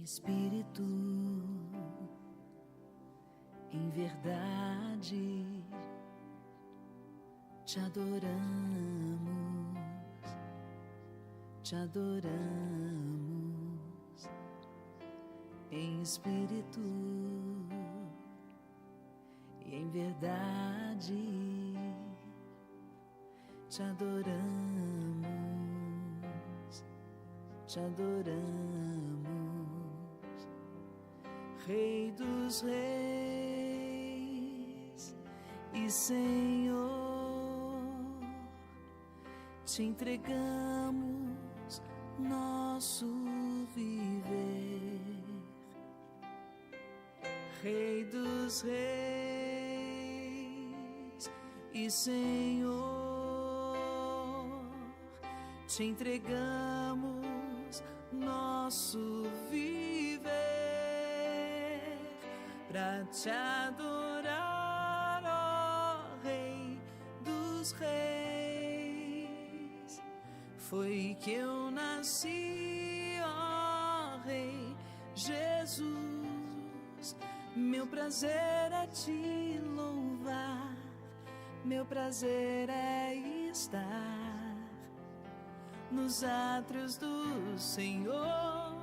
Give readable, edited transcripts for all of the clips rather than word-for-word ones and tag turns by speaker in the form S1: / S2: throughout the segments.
S1: Espírito, em verdade te adoramos, te adoramos, em espírito e em verdade te adoramos, te adoramos, Rei dos Reis e Senhor, te entregamos nosso viver. Rei dos Reis e Senhor, te entregamos nosso viver pra te adorar, ó Rei dos Reis. Foi que eu nasci, ó Rei Jesus. Meu prazer é te louvar, meu prazer é estar nos átrios do Senhor.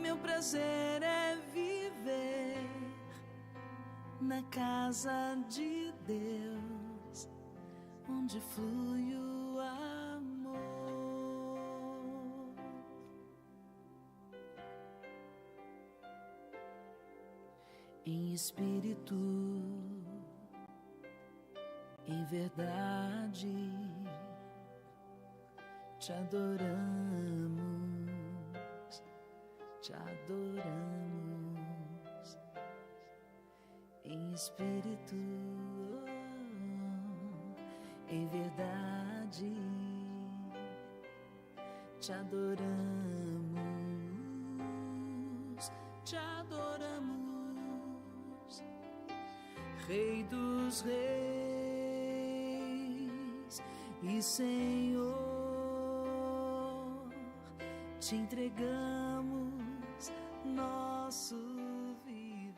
S1: Meu prazer é viver na casa de Deus, onde flui o amor. Em espírito, em verdade, te adoramos, te adoramos, em espírito, em verdade, te adoramos, te adoramos, Rei dos Reis e Senhor, te entregamos nosso viver.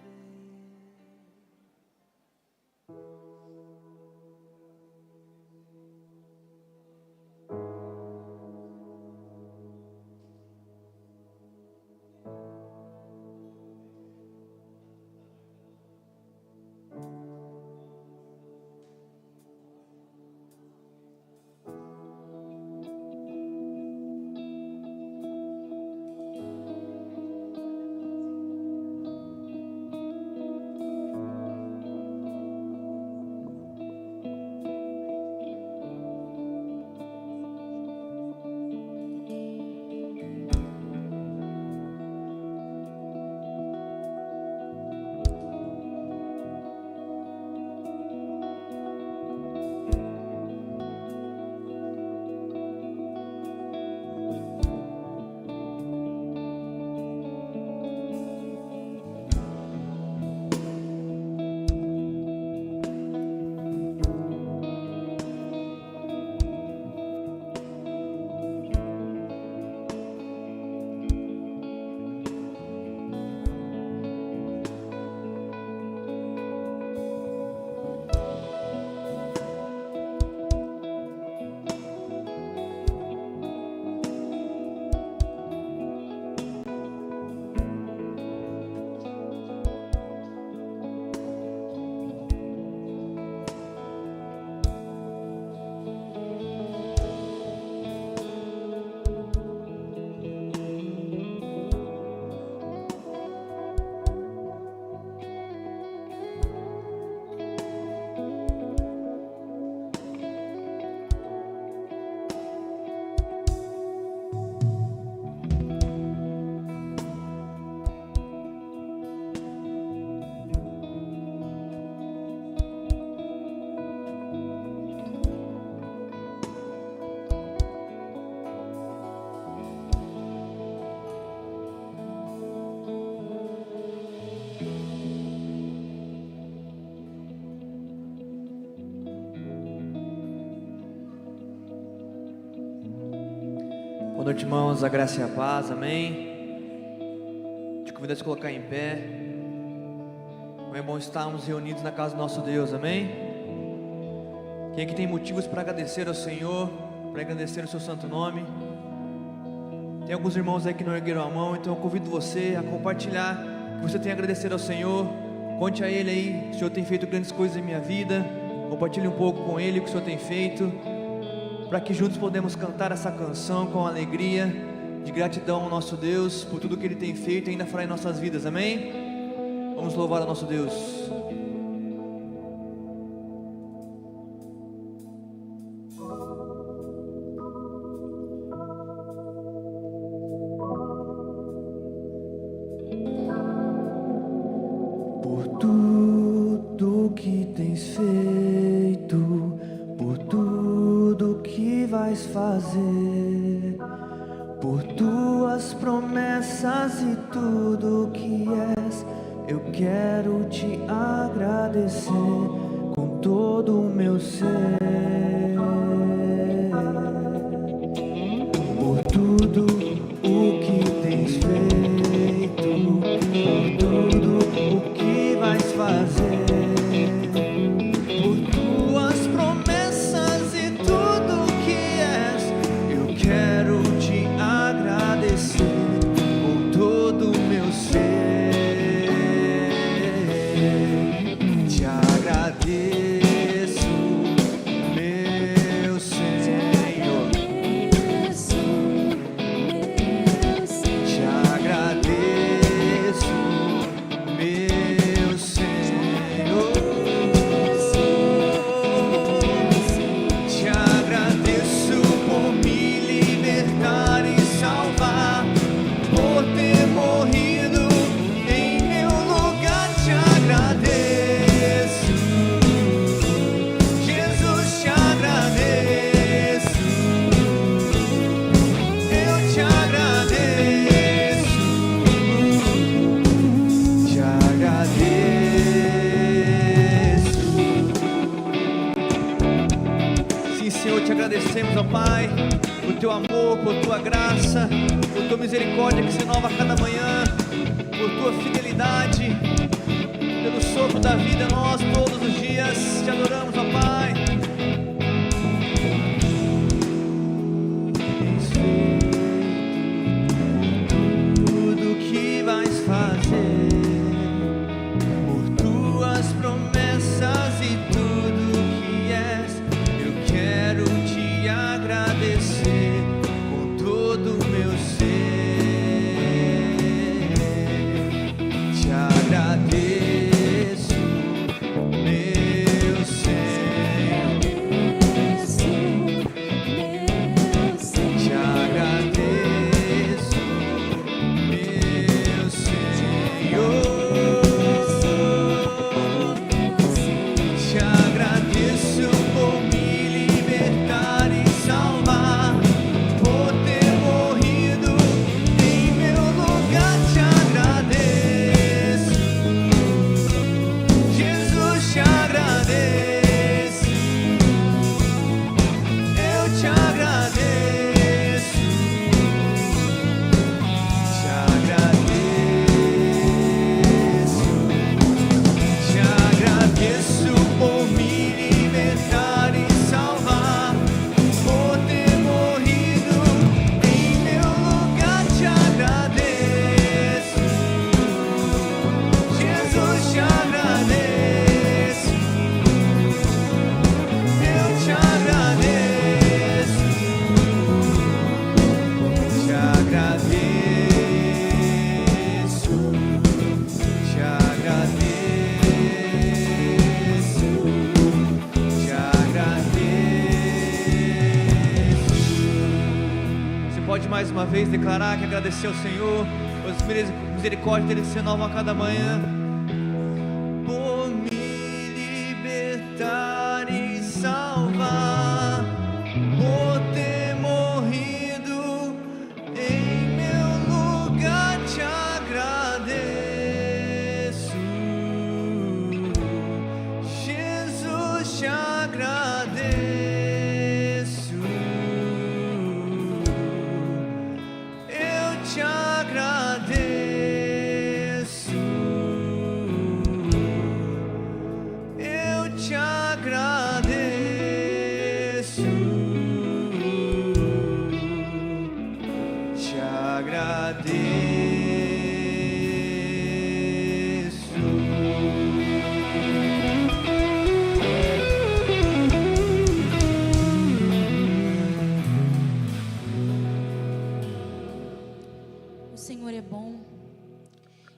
S2: Boa noite, irmãos, a graça e a paz, amém. convido a se colocar em pé. É bom estarmos reunidos na casa do nosso Deus, amém? Quem aqui tem motivos para agradecer ao Senhor, para agradecer o seu santo nome? Tem alguns irmãos aí que não ergueram a mão, então eu convido você a compartilhar que você tem a agradecer ao Senhor. Conte a Ele aí, o Senhor tem feito grandes coisas em minha vida. Compartilhe um pouco com Ele o que o Senhor tem feito, para que juntos podemos cantar essa canção com alegria, de gratidão ao nosso Deus, por tudo que Ele tem feito e ainda fará em nossas vidas, amém? Vamos louvar ao nosso Deus.
S1: Por tudo que tens feito, por tudo que vais fazer, por tuas promessas e tudo que és, eu quero te agradecer com todo o meu ser. Por tudo o que tens feito, por tudo o que vais fazer, por tuas promessas e tudo que és, eu quero te agradecer com todo o meu ser. Te agradeço, meu Senhor. Te agradeço, meu Senhor. Te agradeço por me libertar e salvar, por ter morrido em meu lugar. Te agradeço, Jesus, te agradeço. Eu te agradeço, te agradeço. Sim, Senhor, te agradecemos, ó Pai, por teu amor, por tua graça, por tua misericórdia que se renova a cada manhã, por tua fidelidade, pelo sopro da vida em nós todos os dias. Te adoramos, ó Pai. Tens feito tudo que vais fazer, por tuas promessas e tudo que és, eu quero te agradecer com todo o meu ser. Te agradeço, meu Senhor. Te agradeço, meu Senhor. Te agradeço por me libertar e salvar, por ter morrido em meu lugar. Te agradeço, Jesus, te agradeço. Eu te agradeço, te agradeço. Te agradeço por me libertar e salvar, por ter morrido em meu lugar. Te agradeço, Jesus, te agradeço. Eu te agradeço, te agradeço, te agradeço, te agradeço. Você pode mais uma vez declarar que agradecer ao Senhor, as misericórdias dele se renovam a cada manhã. Por me libertar e salvar, por ter morrido em meu lugar. Te agradeço, Jesus, te agradeço. Eu te agradeço.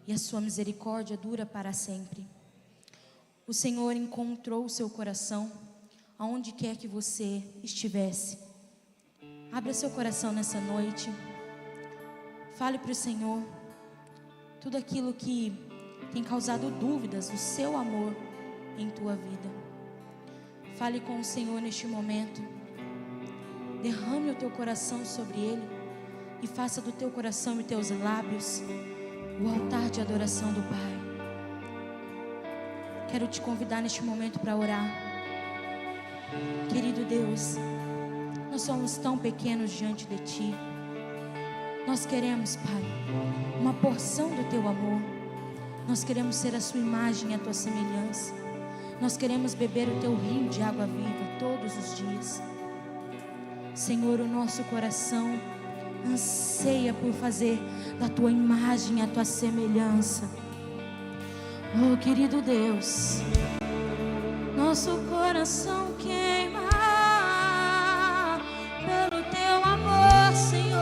S3: e a sua misericórdia dura para sempre. O Senhor encontrou o seu coração aonde quer que você estivesse. Abra seu coração nessa noite. Fale para o Senhor tudo aquilo que tem causado dúvidas do seu amor em tua vida. Fale com o Senhor neste momento. Derrame o teu coração sobre Ele e faça do teu coração e teus lábios o altar de adoração do Pai. Quero te convidar neste momento para orar. Querido Deus, nós somos tão pequenos diante de Ti. Nós queremos, Pai, uma porção do Teu amor. Nós queremos ser a Sua imagem e a Tua semelhança. Nós queremos beber o Teu rio de água viva todos os dias. Senhor, o nosso coração anseia por fazer da Tua imagem e a Tua semelhança. Oh, querido Deus, nosso coração queima pelo Teu amor, Senhor.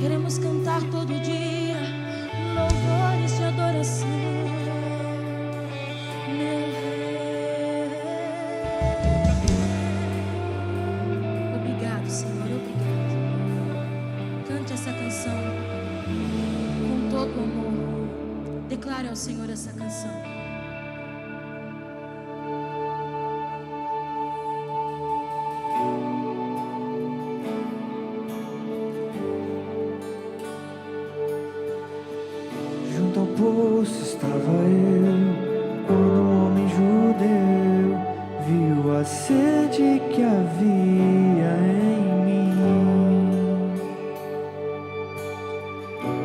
S3: Queremos cantar todo dia louvores de adoração, meu Rei. Obrigado, Senhor, obrigado. Cante essa canção com todo amor. Declare ao Senhor essa canção.
S2: Junto ao poço estava eu, quando um homem judeu viu a sede que havia em mim.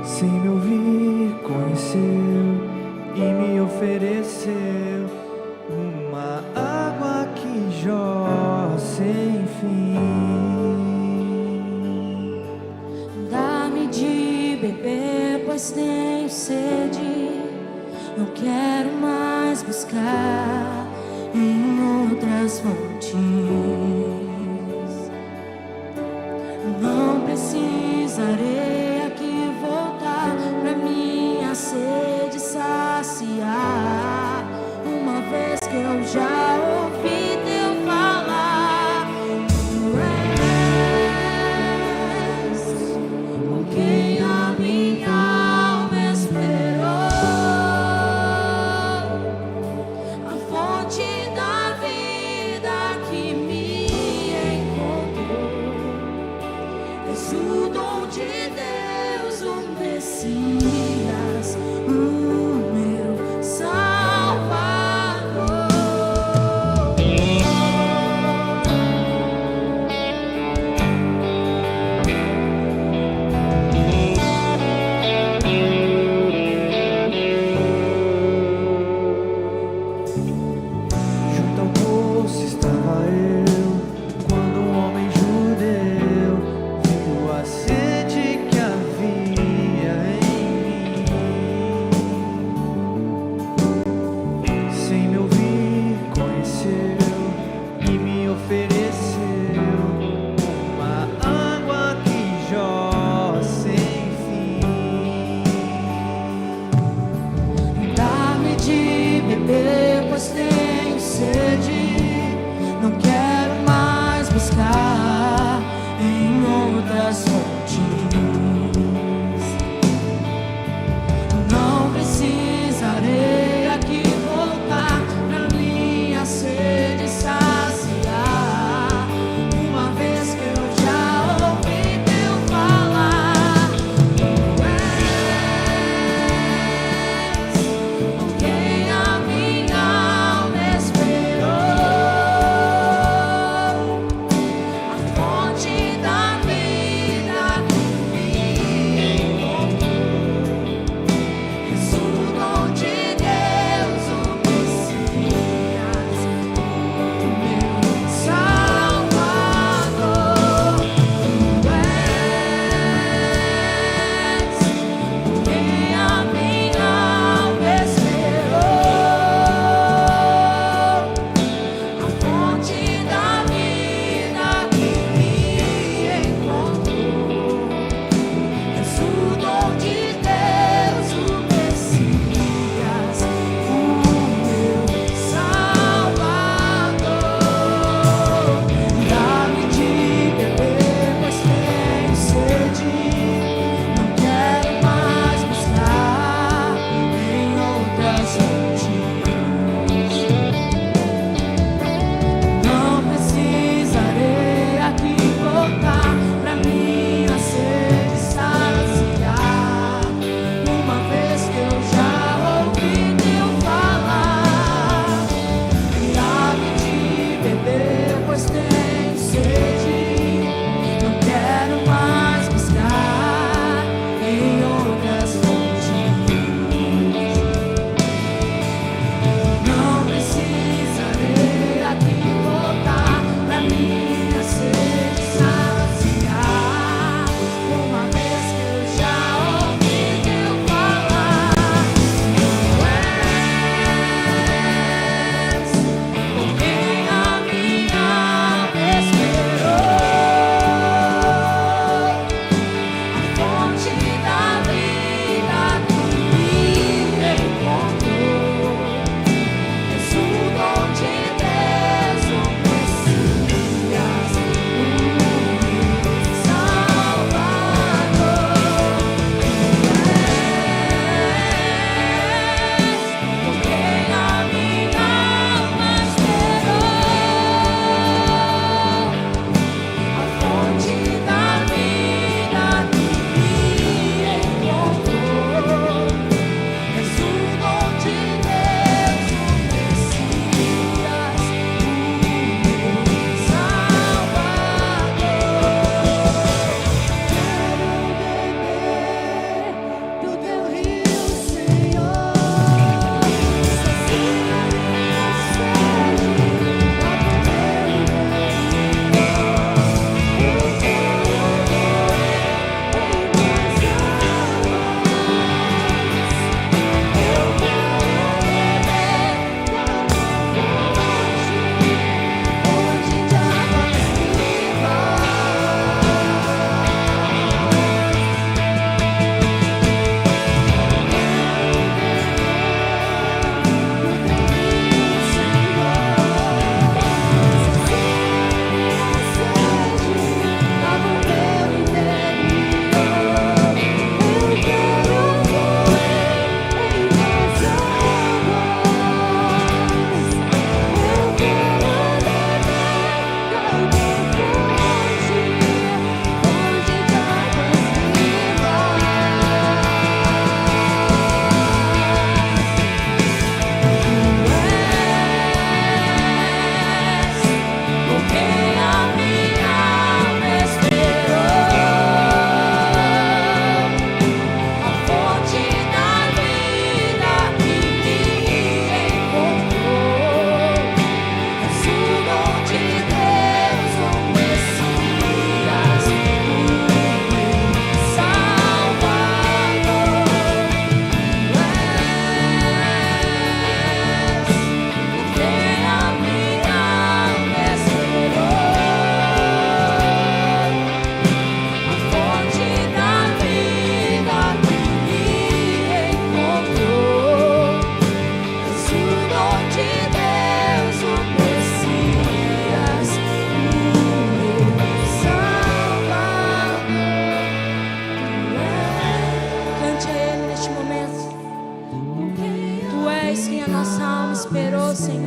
S2: Sem me ouvir, conheceu e me ofereceu uma água que jorra sem fim.
S3: Dá-me de beber, pois tenho sede. Não quero mais buscar em outras fontes. Não precisarei aqui voltar pra minha sede saciar. Uma vez que eu já ouvi Teu falar, Tu és com quem a minha alma esperou, a fonte da vida que me encontrou. És o dom de Deus, o Messias, o meu Salvador.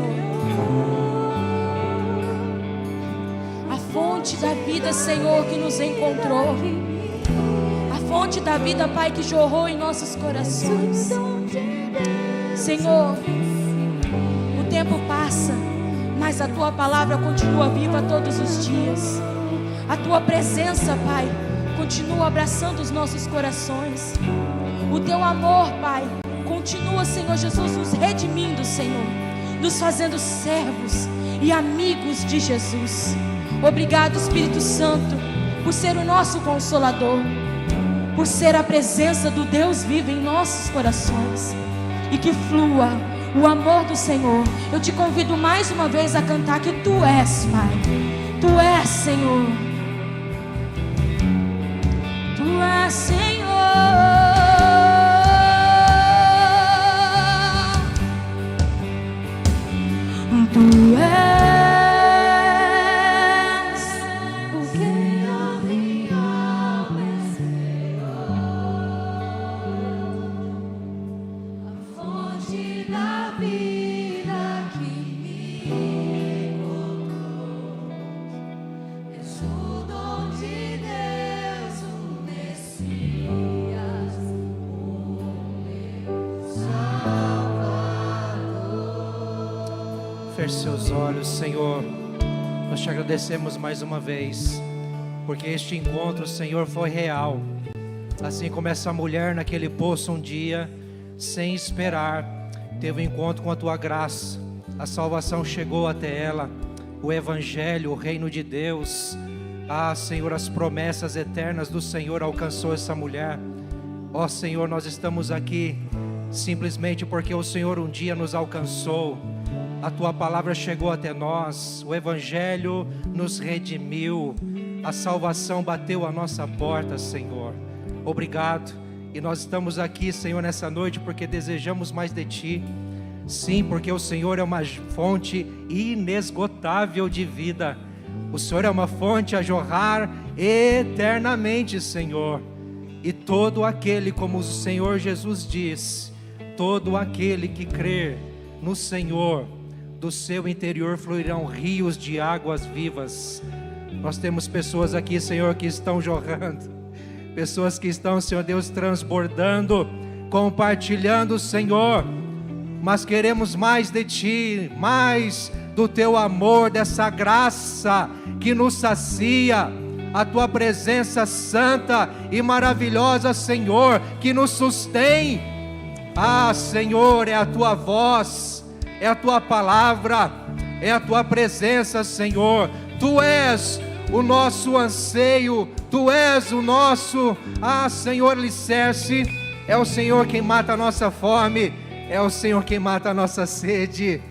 S3: Senhor. A fonte da vida, Senhor, que nos encontrou. A fonte da vida, Pai, que jorrou em nossos corações. Senhor, o tempo passa, mas a Tua palavra continua viva todos os dias. A Tua presença, Pai, continua abraçando os nossos corações. O Teu amor, Pai, continua, Senhor Jesus, nos redimindo, Senhor, nos fazendo servos e amigos de Jesus. Obrigado, Espírito Santo, por ser o nosso Consolador, por ser a presença do Deus vivo em nossos corações, e que flua o amor do Senhor. Eu te convido mais uma vez a cantar que Tu és, Pai. Tu és, Senhor. Tu és, Senhor. Tu és o que a minha alma Senhor, a fonte da vida que me encontrou. És o dom de Deus, o Messias, o meu Salvador.
S4: Feche seus olhos, Senhor. Nós te agradecemos mais uma vez, porque este encontro, Senhor, foi real. Assim como essa mulher naquele poço um dia, sem esperar, teve um encontro com a Tua graça. A salvação chegou até ela, o Evangelho, o reino de Deus. Senhor, as promessas eternas do Senhor alcançou essa mulher. Senhor, nós estamos aqui simplesmente porque o Senhor um dia nos alcançou. A Tua palavra chegou até nós, o Evangelho nos redimiu, a salvação bateu a nossa porta, Senhor. Obrigado. E nós estamos aqui, Senhor, nessa noite porque desejamos mais de Ti. Sim, porque o Senhor é uma fonte inesgotável de vida. O Senhor é uma fonte a jorrar eternamente, Senhor. E todo aquele, como o Senhor Jesus diz, todo aquele que crer no Senhor, do seu interior fluirão rios de águas vivas. Nós temos pessoas aqui, Senhor, que estão jorrando, pessoas que estão, Senhor Deus, transbordando, compartilhando, Senhor, mas queremos mais de Ti, mais do Teu amor, dessa graça que nos sacia, a Tua presença santa e maravilhosa, Senhor, que nos sustém. Senhor, é a Tua voz, é a Tua palavra, é a Tua presença, Senhor. Tu és o nosso anseio, Tu és o nosso, Senhor, alicerce. É o Senhor quem mata a nossa fome, é o Senhor quem mata a nossa sede.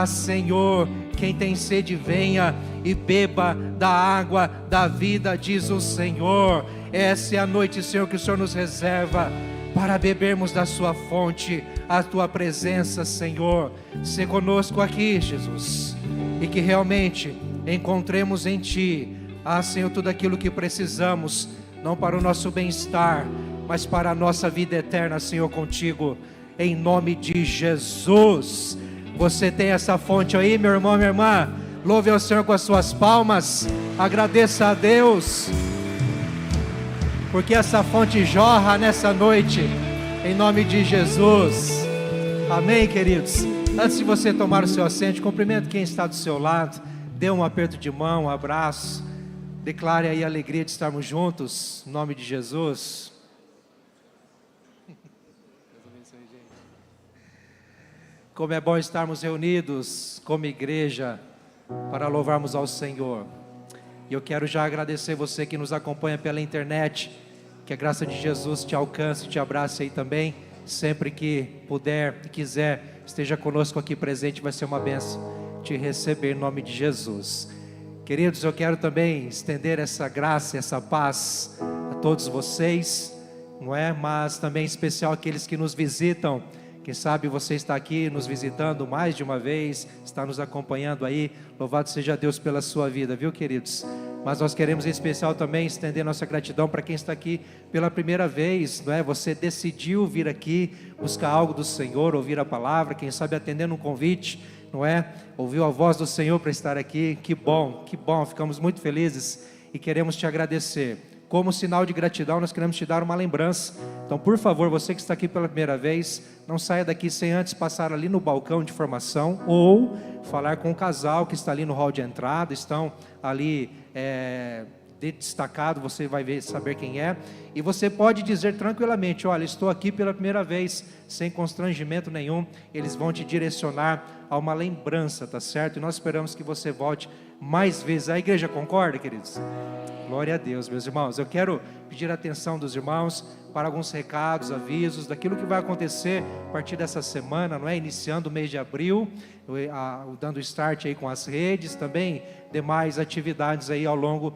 S4: Senhor, quem tem sede, venha e beba da água da vida, diz o Senhor. Essa é a noite, Senhor, que o Senhor nos reserva para bebermos da Sua fonte, a Tua presença, Senhor. Se conosco aqui, Jesus, e que realmente encontremos em Ti, Senhor, tudo aquilo que precisamos, não para o nosso bem-estar, mas para a nossa vida eterna, Senhor, contigo, em nome de Jesus. Você tem essa fonte aí, meu irmão, minha irmã? Louve ao Senhor com as suas palmas, agradeça a Deus, porque essa fonte jorra nessa noite, em nome de Jesus. Amém, queridos? Antes de você tomar o seu assento, cumprimento quem está do seu lado, dê um aperto de mão, um abraço, declare aí a alegria de estarmos juntos, em nome de Jesus. Como é bom estarmos reunidos como igreja para louvarmos ao Senhor. E eu quero já agradecer você que nos acompanha pela internet, que a graça de Jesus te alcance, te abrace aí também, sempre que puder e quiser, esteja conosco aqui presente, vai ser uma bênção te receber em nome de Jesus. Queridos, eu quero também estender essa graça, essa paz a todos vocês, não é? Mas também em especial aqueles que nos visitam. Quem sabe você está aqui nos visitando mais de uma vez, está nos acompanhando aí, louvado seja Deus pela sua vida, viu, queridos? Mas nós queremos em especial também estender nossa gratidão para quem está aqui pela primeira vez, não é? Você decidiu vir aqui buscar algo do Senhor, ouvir a palavra, quem sabe atendendo um convite não é? Ouviu a voz do Senhor para estar aqui. Que bom, ficamos muito felizes e queremos te agradecer. Como sinal de gratidão, nós queremos te dar uma lembrança. Então, por favor, você que está aqui pela primeira vez, não saia daqui sem antes passar ali no balcão de formação ou falar com o casal que está ali no hall de entrada, estão ali destacado, você vai saber quem é, e você pode dizer tranquilamente: olha, estou aqui pela primeira vez, sem constrangimento nenhum. Eles vão te direcionar a uma lembrança, tá certo? E nós esperamos que você volte mais vezes. A igreja concorda, queridos? Glória a Deus, meus irmãos. Eu quero pedir a atenção dos irmãos para alguns recados, avisos, daquilo que vai acontecer a partir dessa semana, não é? Iniciando o mês de abril, dando start aí com as redes, também demais atividades aí ao longo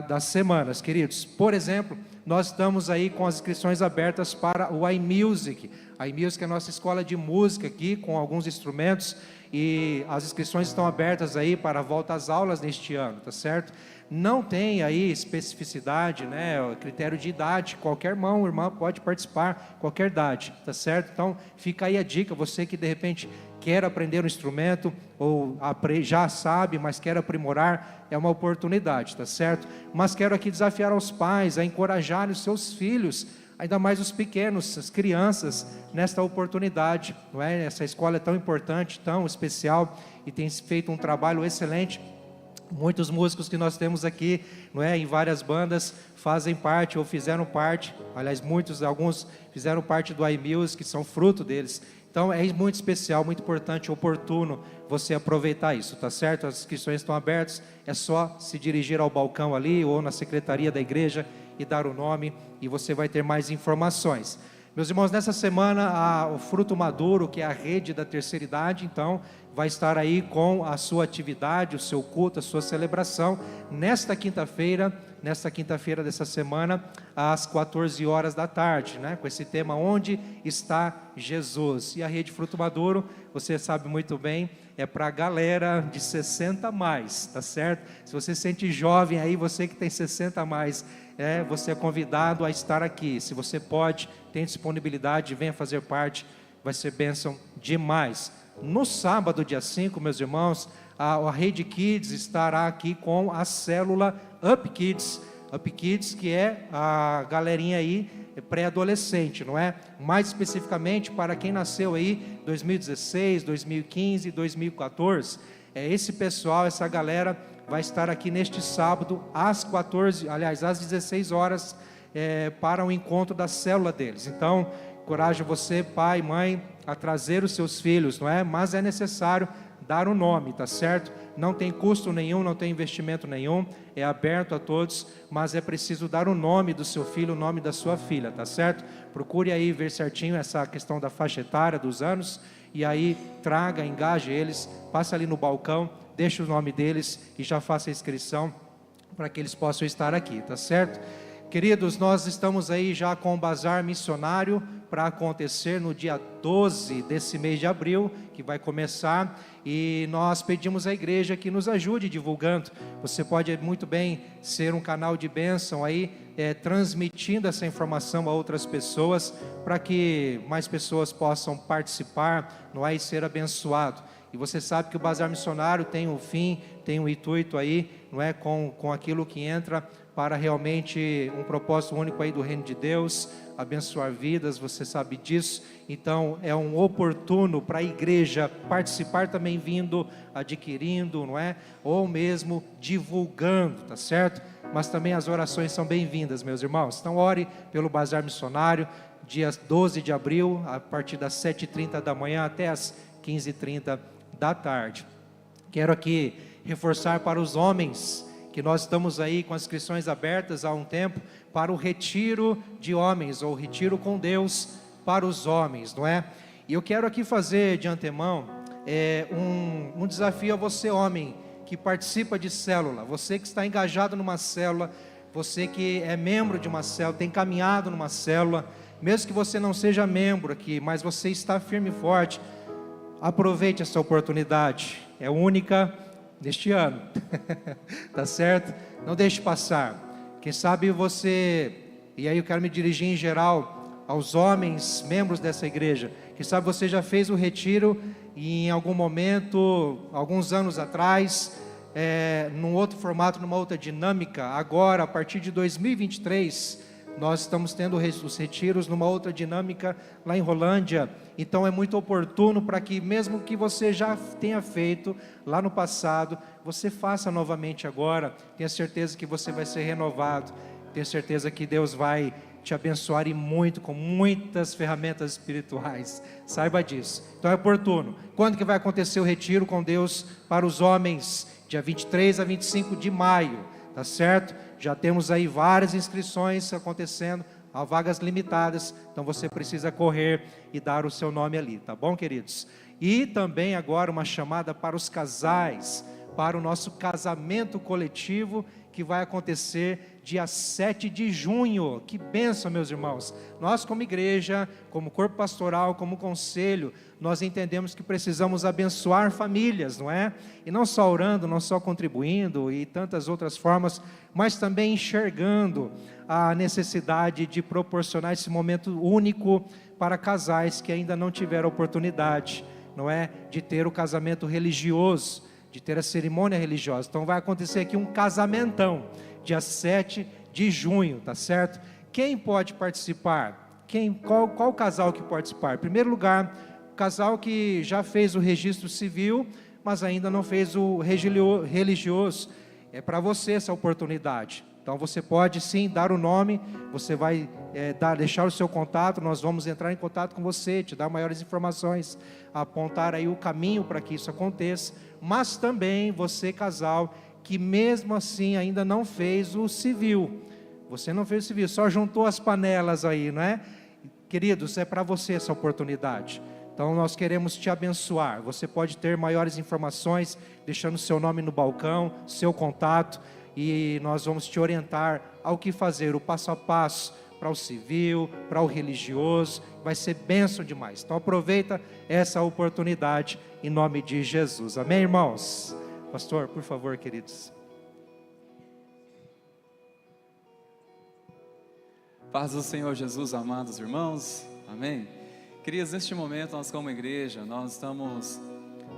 S4: das semanas, queridos. Por exemplo, nós estamos aí com as inscrições abertas para o iMusic. A iMusic é a nossa escola de música aqui, com alguns instrumentos, e as inscrições estão abertas aí para a volta às aulas neste ano, tá certo? Não tem aí especificidade, né, critério de idade, qualquer irmã pode participar, qualquer idade, tá certo? Então, fica aí a dica, você que de repente quer aprender um instrumento, ou já sabe, mas quer aprimorar, é uma oportunidade, tá certo? Mas quero aqui desafiar aos pais a encorajarem os seus filhos, ainda mais os pequenos, as crianças, nesta oportunidade, não é? Essa escola é tão importante, tão especial, e tem feito um trabalho excelente. Muitos músicos que nós temos aqui, não é, em várias bandas, fazem parte ou fizeram parte, aliás, alguns fizeram parte do iMusic, que são fruto deles. Então é muito especial, muito importante, oportuno você aproveitar isso, tá certo? As inscrições estão abertas, é só se dirigir ao balcão ali ou na secretaria da igreja e dar o nome, e você vai ter mais informações. Meus irmãos, nessa semana o Fruto Maduro, que é a rede da terceira idade, então vai estar aí com a sua atividade, o seu culto, a sua celebração, nesta quinta-feira dessa semana, às 14 horas da tarde, né? Com esse tema, Onde está Jesus? E a rede Fruto Maduro, você sabe muito bem, é para a galera de 60 a mais, tá certo? Se você se sente jovem aí, você que tem 60 a mais, você é convidado a estar aqui. Se você pode, tem disponibilidade, venha fazer parte, vai ser bênção demais. No sábado, dia 5, meus irmãos, a Rede Kids estará aqui com a célula Up Kids. Up Kids, que é a galerinha aí pré-adolescente, não é? Mais especificamente para quem nasceu aí 2016, 2015, 2014. Esse pessoal, essa galera vai estar aqui neste sábado às 16 horas para o encontro da célula deles. Então, encorajo você, pai, mãe, a trazer os seus filhos, não é? Mas é necessário dar o nome, tá certo? Não tem custo nenhum, não tem investimento nenhum, é aberto a todos, mas é preciso dar o nome do seu filho, o nome da sua filha, tá certo? Procure aí ver certinho essa questão da faixa etária, dos anos, e aí engaje eles, passa ali no balcão, deixe o nome deles e já faça a inscrição para que eles possam estar aqui, tá certo? Queridos, nós estamos aí já com o bazar missionário para acontecer no dia 12 desse mês de abril, que vai começar, e nós pedimos à igreja que nos ajude divulgando. Você pode muito bem ser um canal de bênção aí, transmitindo essa informação a outras pessoas, para que mais pessoas possam participar, não é, e ser abençoado. E você sabe que o bazar missionário tem um fim, tem um intuito aí, não é, com aquilo que entra para realmente um propósito único aí do reino de Deus, abençoar vidas, você sabe disso. Então é um oportuno para a igreja participar também, vindo, adquirindo, não é? Ou mesmo divulgando, tá certo? Mas também as orações são bem-vindas, meus irmãos. Então ore pelo bazar missionário, dia 12 de abril, a partir das 7h30 da manhã até as 15h30 da tarde. Quero aqui reforçar para os homens, que nós estamos aí com as inscrições abertas há um tempo, para o retiro de homens, ou retiro com Deus para os homens, não é? E eu quero aqui fazer de antemão um desafio a você, homem, que participa de célula, você que está engajado numa célula, você que é membro de uma célula, tem caminhado numa célula, mesmo que você não seja membro aqui, mas você está firme e forte, aproveite essa oportunidade, é única neste ano, tá certo? Não deixe passar. Quem sabe você, e aí eu quero me dirigir em geral aos homens, membros dessa igreja, quem sabe você já fez o retiro e em algum momento, alguns anos atrás, num outro formato, numa outra dinâmica. Agora, a partir de 2023, nós estamos tendo os retiros numa outra dinâmica lá em Rolândia. Então é muito oportuno para que, mesmo que você já tenha feito lá no passado, você faça novamente agora. Tenha certeza que você vai ser renovado. Tenha certeza que Deus vai te abençoar e muito, com muitas ferramentas espirituais. Saiba disso. Então é oportuno. Quando que vai acontecer o retiro com Deus para os homens? Dia 23 a 25 de maio, tá certo? Já temos aí várias inscrições acontecendo, há vagas limitadas, então você precisa correr e dar o seu nome ali, tá bom, queridos? E também agora uma chamada para os casais, para o nosso casamento coletivo, que vai acontecer dia 7 de junho. Que bênção, meus irmãos. Nós, como igreja, como corpo pastoral, como conselho, nós entendemos que precisamos abençoar famílias, não é? E não só orando, não só contribuindo e tantas outras formas, mas também enxergando a necessidade de proporcionar esse momento único para casais que ainda não tiveram oportunidade, não é? De ter o casamento religioso, de ter a cerimônia religiosa. Então vai acontecer aqui um casamentão, dia 7 de junho, tá certo? Quem pode participar? Qual casal que pode participar? Em primeiro lugar, o casal que já fez o registro civil, mas ainda não fez o religioso. É para você essa oportunidade. Então você pode sim dar o nome, você vai deixar o seu contato, nós vamos entrar em contato com você, te dar maiores informações, apontar aí o caminho para que isso aconteça. Mas também você, casal, que mesmo assim ainda não fez o civil. Você não fez o civil, só juntou as panelas aí, não é? Queridos, é para você essa oportunidade. Então nós queremos te abençoar. Você pode ter maiores informações, deixando seu nome no balcão, seu contato, e nós vamos te orientar ao que fazer, o passo a passo, para o civil, para o religioso. Vai ser bênção demais. Então aproveita essa oportunidade em nome de Jesus. Amém, irmãos? Pastor, por favor, queridos.
S5: Paz do Senhor Jesus, amados irmãos. Amém. Queridos, neste momento nós como igreja, nós estamos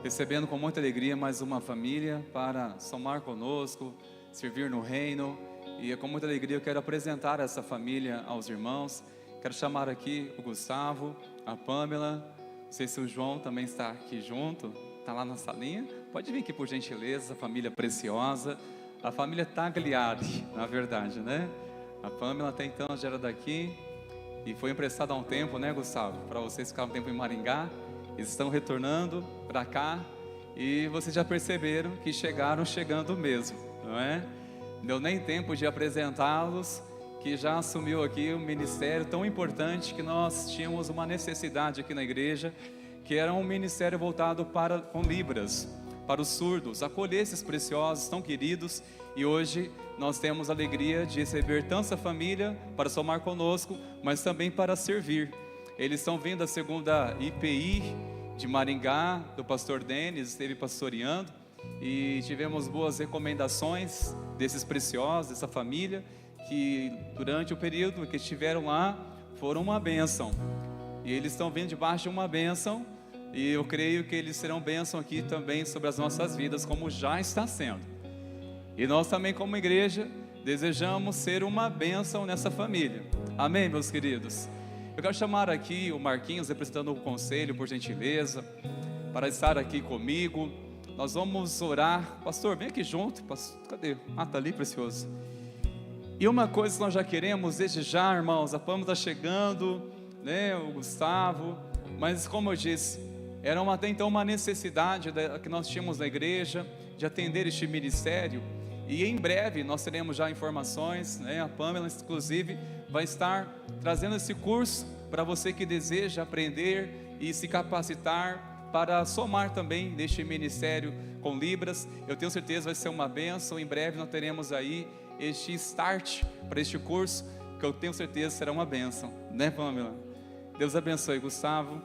S5: recebendo com muita alegria mais uma família para somar conosco, servir no reino. E com muita alegria eu quero apresentar essa família aos irmãos. Quero chamar aqui o Gustavo, a Pamela. Não sei se o João também está aqui junto, está lá na salinha. Pode vir aqui por gentileza, família preciosa. A família Tagliari, na verdade, né? A Pamela até então já era daqui e foi emprestada há um tempo, né, Gustavo? Para vocês ficarem um tempo em Maringá. Eles estão retornando para cá e vocês já perceberam que chegaram chegando mesmo, não é? Não deu nem tempo de apresentá-los, que já assumiu aqui um ministério tão importante que nós tínhamos uma necessidade aqui na igreja, que era um ministério voltado com Libras, para os surdos, acolher esses preciosos, tão queridos. E hoje nós temos a alegria de receber tanto essa família para somar conosco, mas também para servir. Eles estão vindo da segunda IPI de Maringá, do pastor Denis, esteve pastoreando, e tivemos boas recomendações desses preciosos, dessa família, que durante o período que estiveram lá, foram uma bênção. E eles estão vindo debaixo de uma bênção, e eu creio que eles serão bênção aqui também sobre as nossas vidas, como já está sendo. E nós também como igreja, desejamos ser uma bênção nessa família. Amém, meus queridos? Eu quero chamar aqui o Marquinhos, representando o conselho, por gentileza, para estar aqui comigo. Nós vamos orar. Pastor, vem aqui junto. Cadê? Ah, está ali, precioso. E uma coisa que nós já queremos desde já, irmãos, a Pamela está chegando, né, o Gustavo, mas como eu disse, era até então uma necessidade que nós tínhamos na igreja, de atender este ministério, e em breve nós teremos já informações, né, a Pamela inclusive vai estar trazendo esse curso para você que deseja aprender e se capacitar para somar também neste ministério com Libras. Eu tenho certeza vai ser uma bênção. Em breve nós teremos aí este start para este curso, que eu tenho certeza será uma bênção, né, Pamela? Deus abençoe, Gustavo.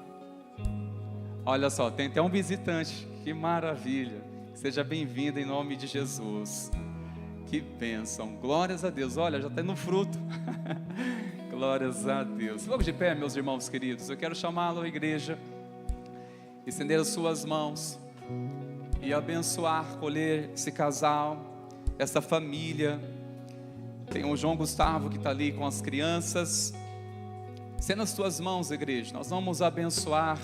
S5: Olha só, tem até um visitante, que maravilha. Seja bem-vindo em nome de Jesus. Que bênção, glórias a Deus. Olha, já está no fruto. Glórias a Deus. Vamos de pé, meus irmãos queridos. Eu quero chamá-lo à igreja. estender as suas mãos e abençoar, colher esse casal, essa família. Tem o João Gustavo que está ali com as crianças. Sendo nas tuas mãos, igreja, nós vamos abençoar.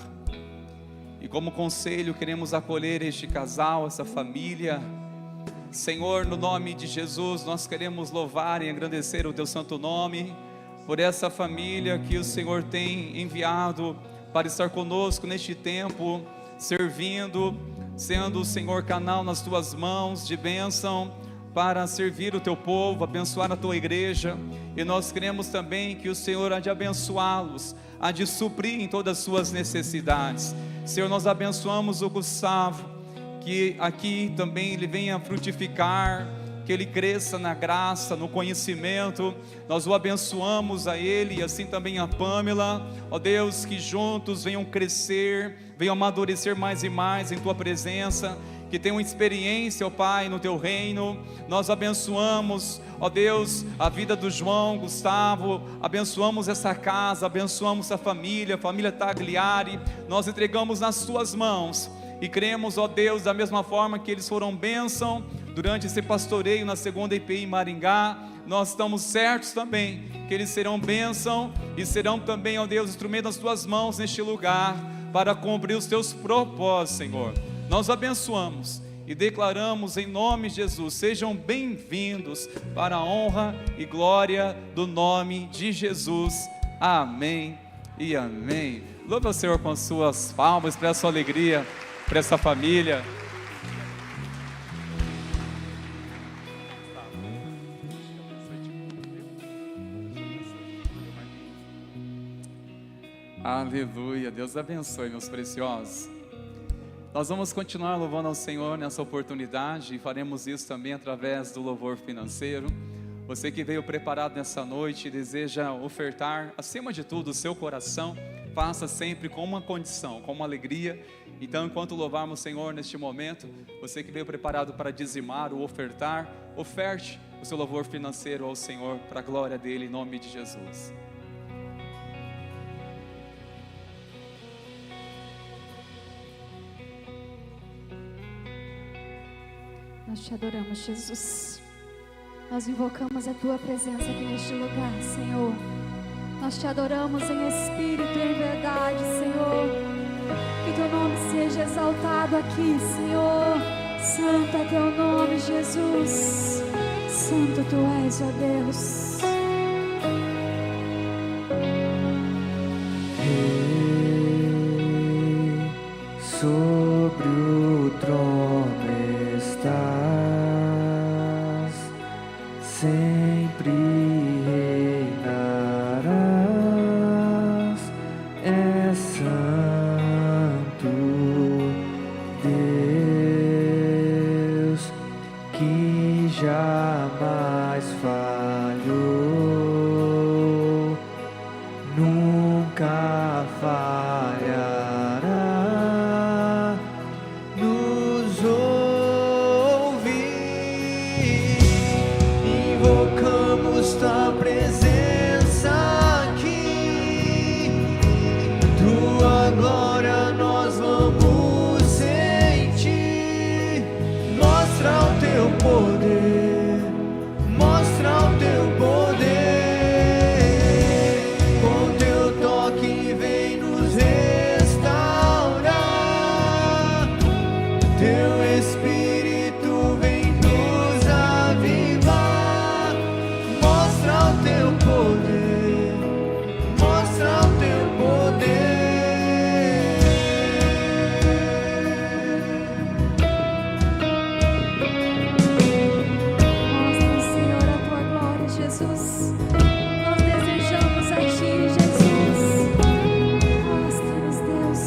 S5: E como conselho queremos acolher este casal, essa família. Senhor, no nome de Jesus, nós queremos louvar e engrandecer o teu santo nome, por essa família que o Senhor tem enviado para estar conosco neste tempo, servindo, sendo o Senhor canal nas tuas mãos de bênção, para servir o teu povo, abençoar a tua igreja. E nós queremos também que o Senhor há de abençoá-los, há de suprir em todas as suas necessidades. Senhor, nós abençoamos o Gustavo, que aqui também ele venha frutificar, que ele cresça na graça, no conhecimento. Nós o abençoamos a ele e assim também a Pâmela, ó Deus, que juntos venham crescer, venham amadurecer mais e mais em tua presença, que tenham experiência, ó Pai, no teu reino. Nós abençoamos, ó Deus, a vida do João Gustavo, abençoamos essa casa, abençoamos a família Tagliari. Nós entregamos nas tuas mãos e cremos, ó Deus, da mesma forma que eles foram bênção durante esse pastoreio na segunda IPI em Maringá, nós estamos certos também que eles serão bênção e serão também, ó Deus, instrumento nas tuas mãos neste lugar, para cumprir os teus propósitos, Senhor. Nós abençoamos e declaramos em nome de Jesus, sejam bem-vindos para a honra e glória do nome de Jesus. Amém e amém. Louve ao Senhor com suas palmas, para a sua alegria, para essa família. Aleluia, Deus abençoe, meus preciosos. Nós vamos continuar louvando ao Senhor nessa oportunidade e faremos isso também através do louvor financeiro. Você que veio preparado nessa noite e deseja ofertar, acima de tudo, o seu coração, faça sempre com uma condição, com uma alegria. Então, enquanto louvarmos o Senhor neste momento, você que veio preparado para dizimar ou ofertar, oferte o seu louvor financeiro ao Senhor, para a glória dele, em nome de Jesus.
S6: Nós te adoramos, Jesus. Nós invocamos a tua presença aqui neste lugar, Senhor. Nós te adoramos em espírito e em verdade, Senhor. Que teu nome seja exaltado aqui, Senhor. Santo é teu nome, Jesus. Santo tu és, ó Deus.
S7: Sobre o trono estás, sempre reinarás. É santo Deus que jamais falhou, nunca falhará.
S1: Tua presença aqui, tua glória nós vamos sentir. Mostra o teu poder, mostra o teu poder. Com teu toque vem nos restaurar, teu Espírito vem nos avivar. Mostra o teu poder, mostra o teu poder.
S6: Mostra, Senhor, a tua glória, Jesus. Nós desejamos a ti, Jesus. Mostra-nos, Deus.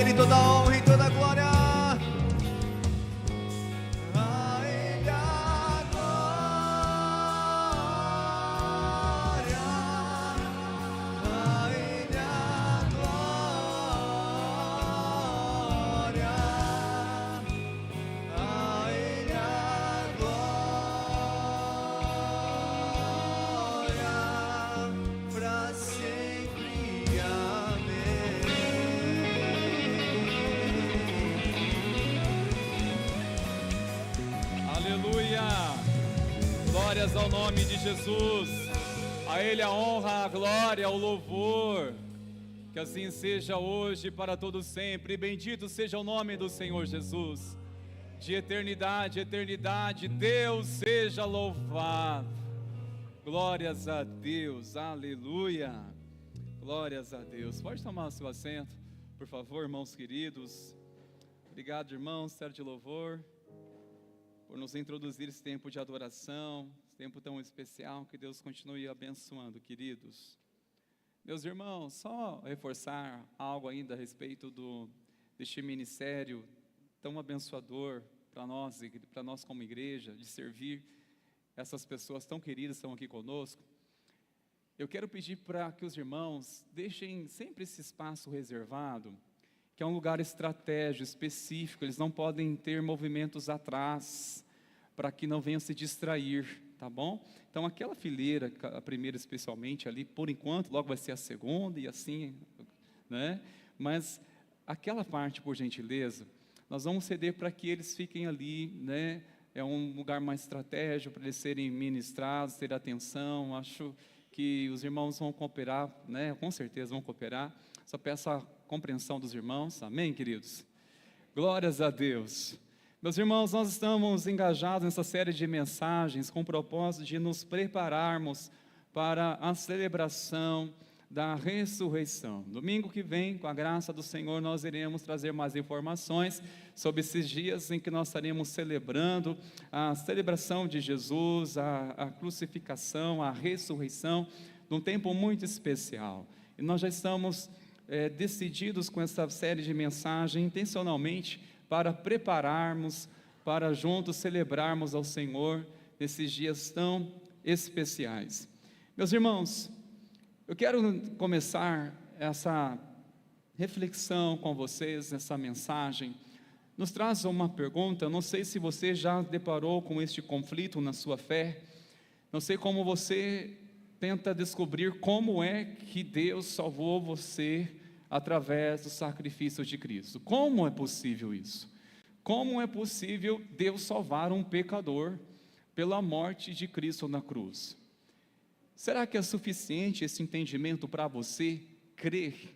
S1: Ele toda a honra e toda a glória. A Ele a glória. A Ele a glória. A Ele a glória pra sempre. Amém.
S5: Aleluia! Glórias ao nome de Jesus. A Ele a honra, a glória, o louvor. Que assim seja hoje para todos sempre. Bendito seja o nome do Senhor Jesus. De eternidade, eternidade, Deus seja louvado. Glórias a Deus, aleluia. Glórias a Deus. Pode tomar o seu assento, por favor, irmãos queridos. Obrigado, irmãos, sério de louvor, por nos introduzir esse tempo de adoração, esse tempo tão especial. Que Deus continue abençoando, queridos. Meus irmãos, só reforçar algo ainda a respeito deste ministério tão abençoador para nós como igreja, de servir essas pessoas tão queridas que estão aqui conosco. Eu quero pedir para que os irmãos deixem sempre esse espaço reservado, que é um lugar estratégico, específico. Eles não podem ter movimentos atrás, para que não venham se distrair, tá bom? Então aquela fileira, a primeira especialmente ali, por enquanto, logo vai ser a segunda e assim, né? Mas aquela parte, por gentileza, nós vamos ceder para que eles fiquem ali, né? É um lugar mais estratégico para eles serem ministrados, ter atenção. Acho que os irmãos vão cooperar, né? Com certeza vão cooperar. Só peço a compreensão dos irmãos, amém, queridos? Glórias a Deus. Meus irmãos, nós estamos engajados nessa série de mensagens com o propósito de nos prepararmos para a celebração da ressurreição. Domingo que vem, com a graça do Senhor, nós iremos trazer mais informações sobre esses dias em que nós estaremos celebrando a celebração de Jesus, a crucificação, a ressurreição, num tempo muito especial. E nós já estamos decididos com essa série de mensagens intencionalmente para prepararmos, para juntos celebrarmos ao Senhor nesses dias tão especiais. Meus irmãos, eu quero começar essa reflexão com vocês, essa mensagem. Nos traz uma pergunta. Não sei se você já deparou com este conflito na sua fé. Não sei como você tenta descobrir como é que Deus salvou você através do sacrifício de Cristo. Como é possível isso? Como é possível Deus salvar um pecador pela morte de Cristo na cruz? Será que é suficiente esse entendimento para você crer?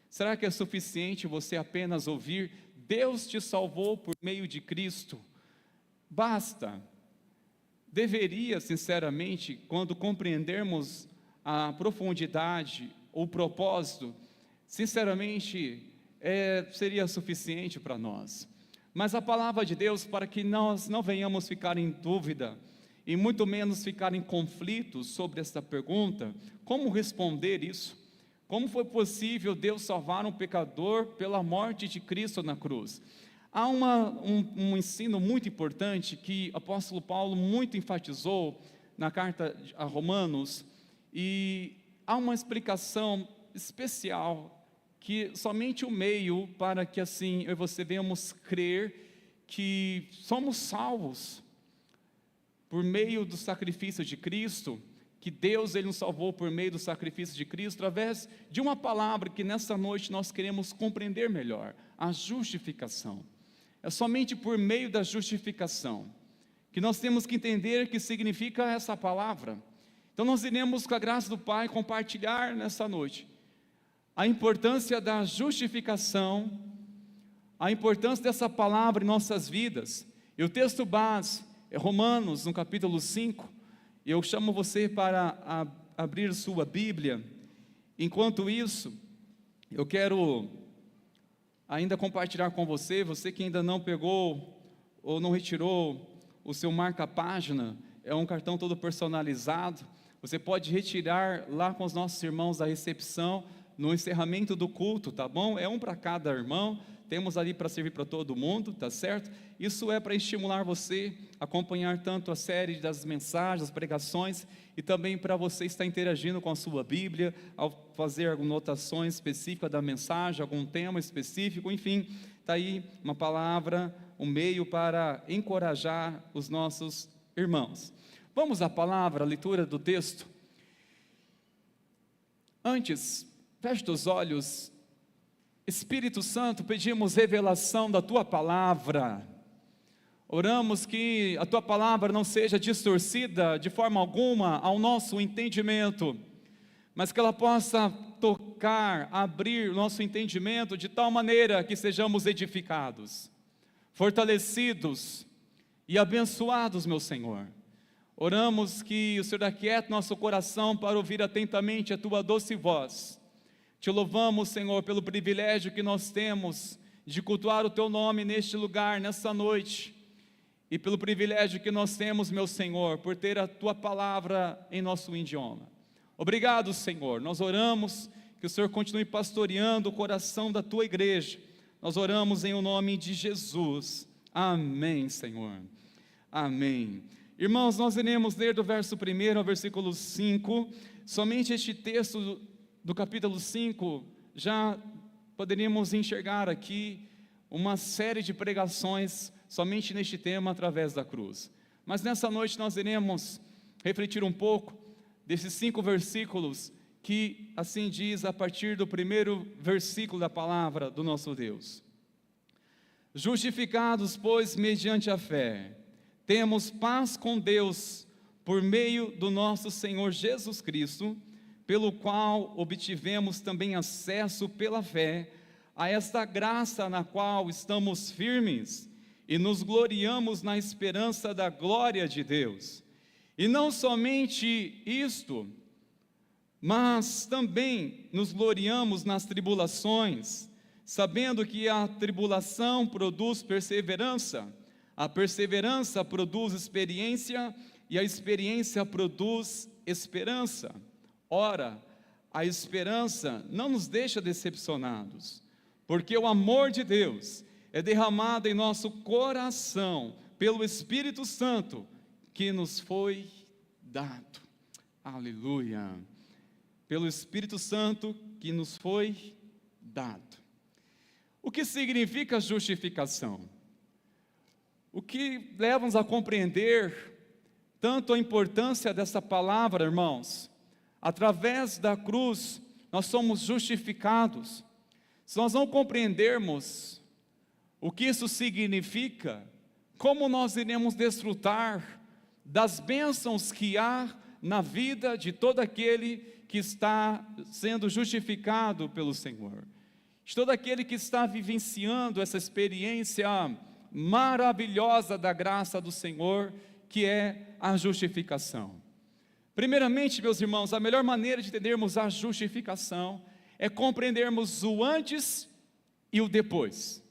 S5: Será que é suficiente você apenas ouvir: Deus te salvou por meio de Cristo? Basta. Deveria, sinceramente, quando compreendermos a profundidade, o propósito, sinceramente, seria suficiente para nós. Mas a palavra de Deus, para que nós não venhamos ficar em dúvida, e muito menos ficar em conflito sobre esta pergunta: como responder isso? Como foi possível Deus salvar um pecador pela morte de Cristo na cruz? Há um ensino muito importante que o apóstolo Paulo muito enfatizou na carta a Romanos, e há uma explicação especial que somente o meio para que assim eu e você venhamos crer que somos salvos por meio do sacrifício de Cristo, que Deus Ele nos salvou por meio do sacrifício de Cristo, através de uma palavra que nessa noite nós queremos compreender melhor: a justificação. É somente por meio da justificação que nós temos que entender o que significa essa palavra. Então nós iremos, com a graça do Pai, compartilhar nessa noite a importância da justificação, a importância dessa palavra em nossas vidas. E o texto base é Romanos, no capítulo 5. Eu chamo você para abrir sua Bíblia. Enquanto isso, eu quero ainda compartilhar com você que ainda não pegou ou não retirou o seu marca-página. É um cartão todo personalizado. Você pode retirar lá com os nossos irmãos da recepção, no encerramento do culto, tá bom? É um para cada irmão, temos ali para servir para todo mundo, tá certo? Isso é para estimular você a acompanhar tanto a série das mensagens, das pregações, e também para você estar interagindo com a sua Bíblia, ao fazer anotações específicas da mensagem, algum tema específico, enfim, está aí uma palavra, um meio para encorajar os nossos irmãos. Vamos à palavra, a leitura do texto. Antes, feche os olhos. Espírito Santo, pedimos revelação da Tua palavra. Oramos que a Tua palavra não seja distorcida de forma alguma ao nosso entendimento, mas que ela possa tocar, abrir o nosso entendimento de tal maneira que sejamos edificados, fortalecidos e abençoados, meu Senhor. Oramos que o Senhor aquiete nosso coração para ouvir atentamente a Tua doce voz. Te louvamos, Senhor, pelo privilégio que nós temos de cultuar o Teu nome neste lugar, nessa noite, e pelo privilégio que nós temos, meu Senhor, por ter a Tua palavra em nosso idioma. Obrigado, Senhor. Nós oramos que o Senhor continue pastoreando o coração da Tua igreja. Nós oramos em o nome de Jesus. Amém, Senhor. Amém. Irmãos, nós iremos ler do verso 1 ao versículo 5. Somente este texto do capítulo 5, já poderíamos enxergar aqui uma série de pregações somente neste tema através da cruz. Mas nessa noite nós iremos refletir um pouco desses 5 versículos que assim diz a partir do primeiro versículo da palavra do nosso Deus. Justificados, pois, mediante a fé, temos paz com Deus por meio do nosso Senhor Jesus Cristo, pelo qual obtivemos também acesso pela fé a esta graça na qual estamos firmes e nos gloriamos na esperança da glória de Deus. E não somente isto, mas também nos gloriamos nas tribulações, sabendo que a tribulação produz perseverança, a perseverança produz experiência, e a experiência produz esperança. Ora, a esperança não nos deixa decepcionados, porque o amor de Deus é derramado em nosso coração pelo Espírito Santo que nos foi dado. Aleluia! Pelo Espírito Santo que nos foi dado. O que significa justificação? O que leva-nos a compreender tanto a importância dessa palavra, irmãos? Através da cruz, nós somos justificados. Se nós não compreendermos o que isso significa, como nós iremos desfrutar das bênçãos que há na vida de todo aquele que está sendo justificado pelo Senhor, de todo aquele que está vivenciando essa experiência maravilhosa da graça do Senhor, que é a justificação. Primeiramente, meus irmãos, a melhor maneira de entendermos a justificação é compreendermos o antes e o depois.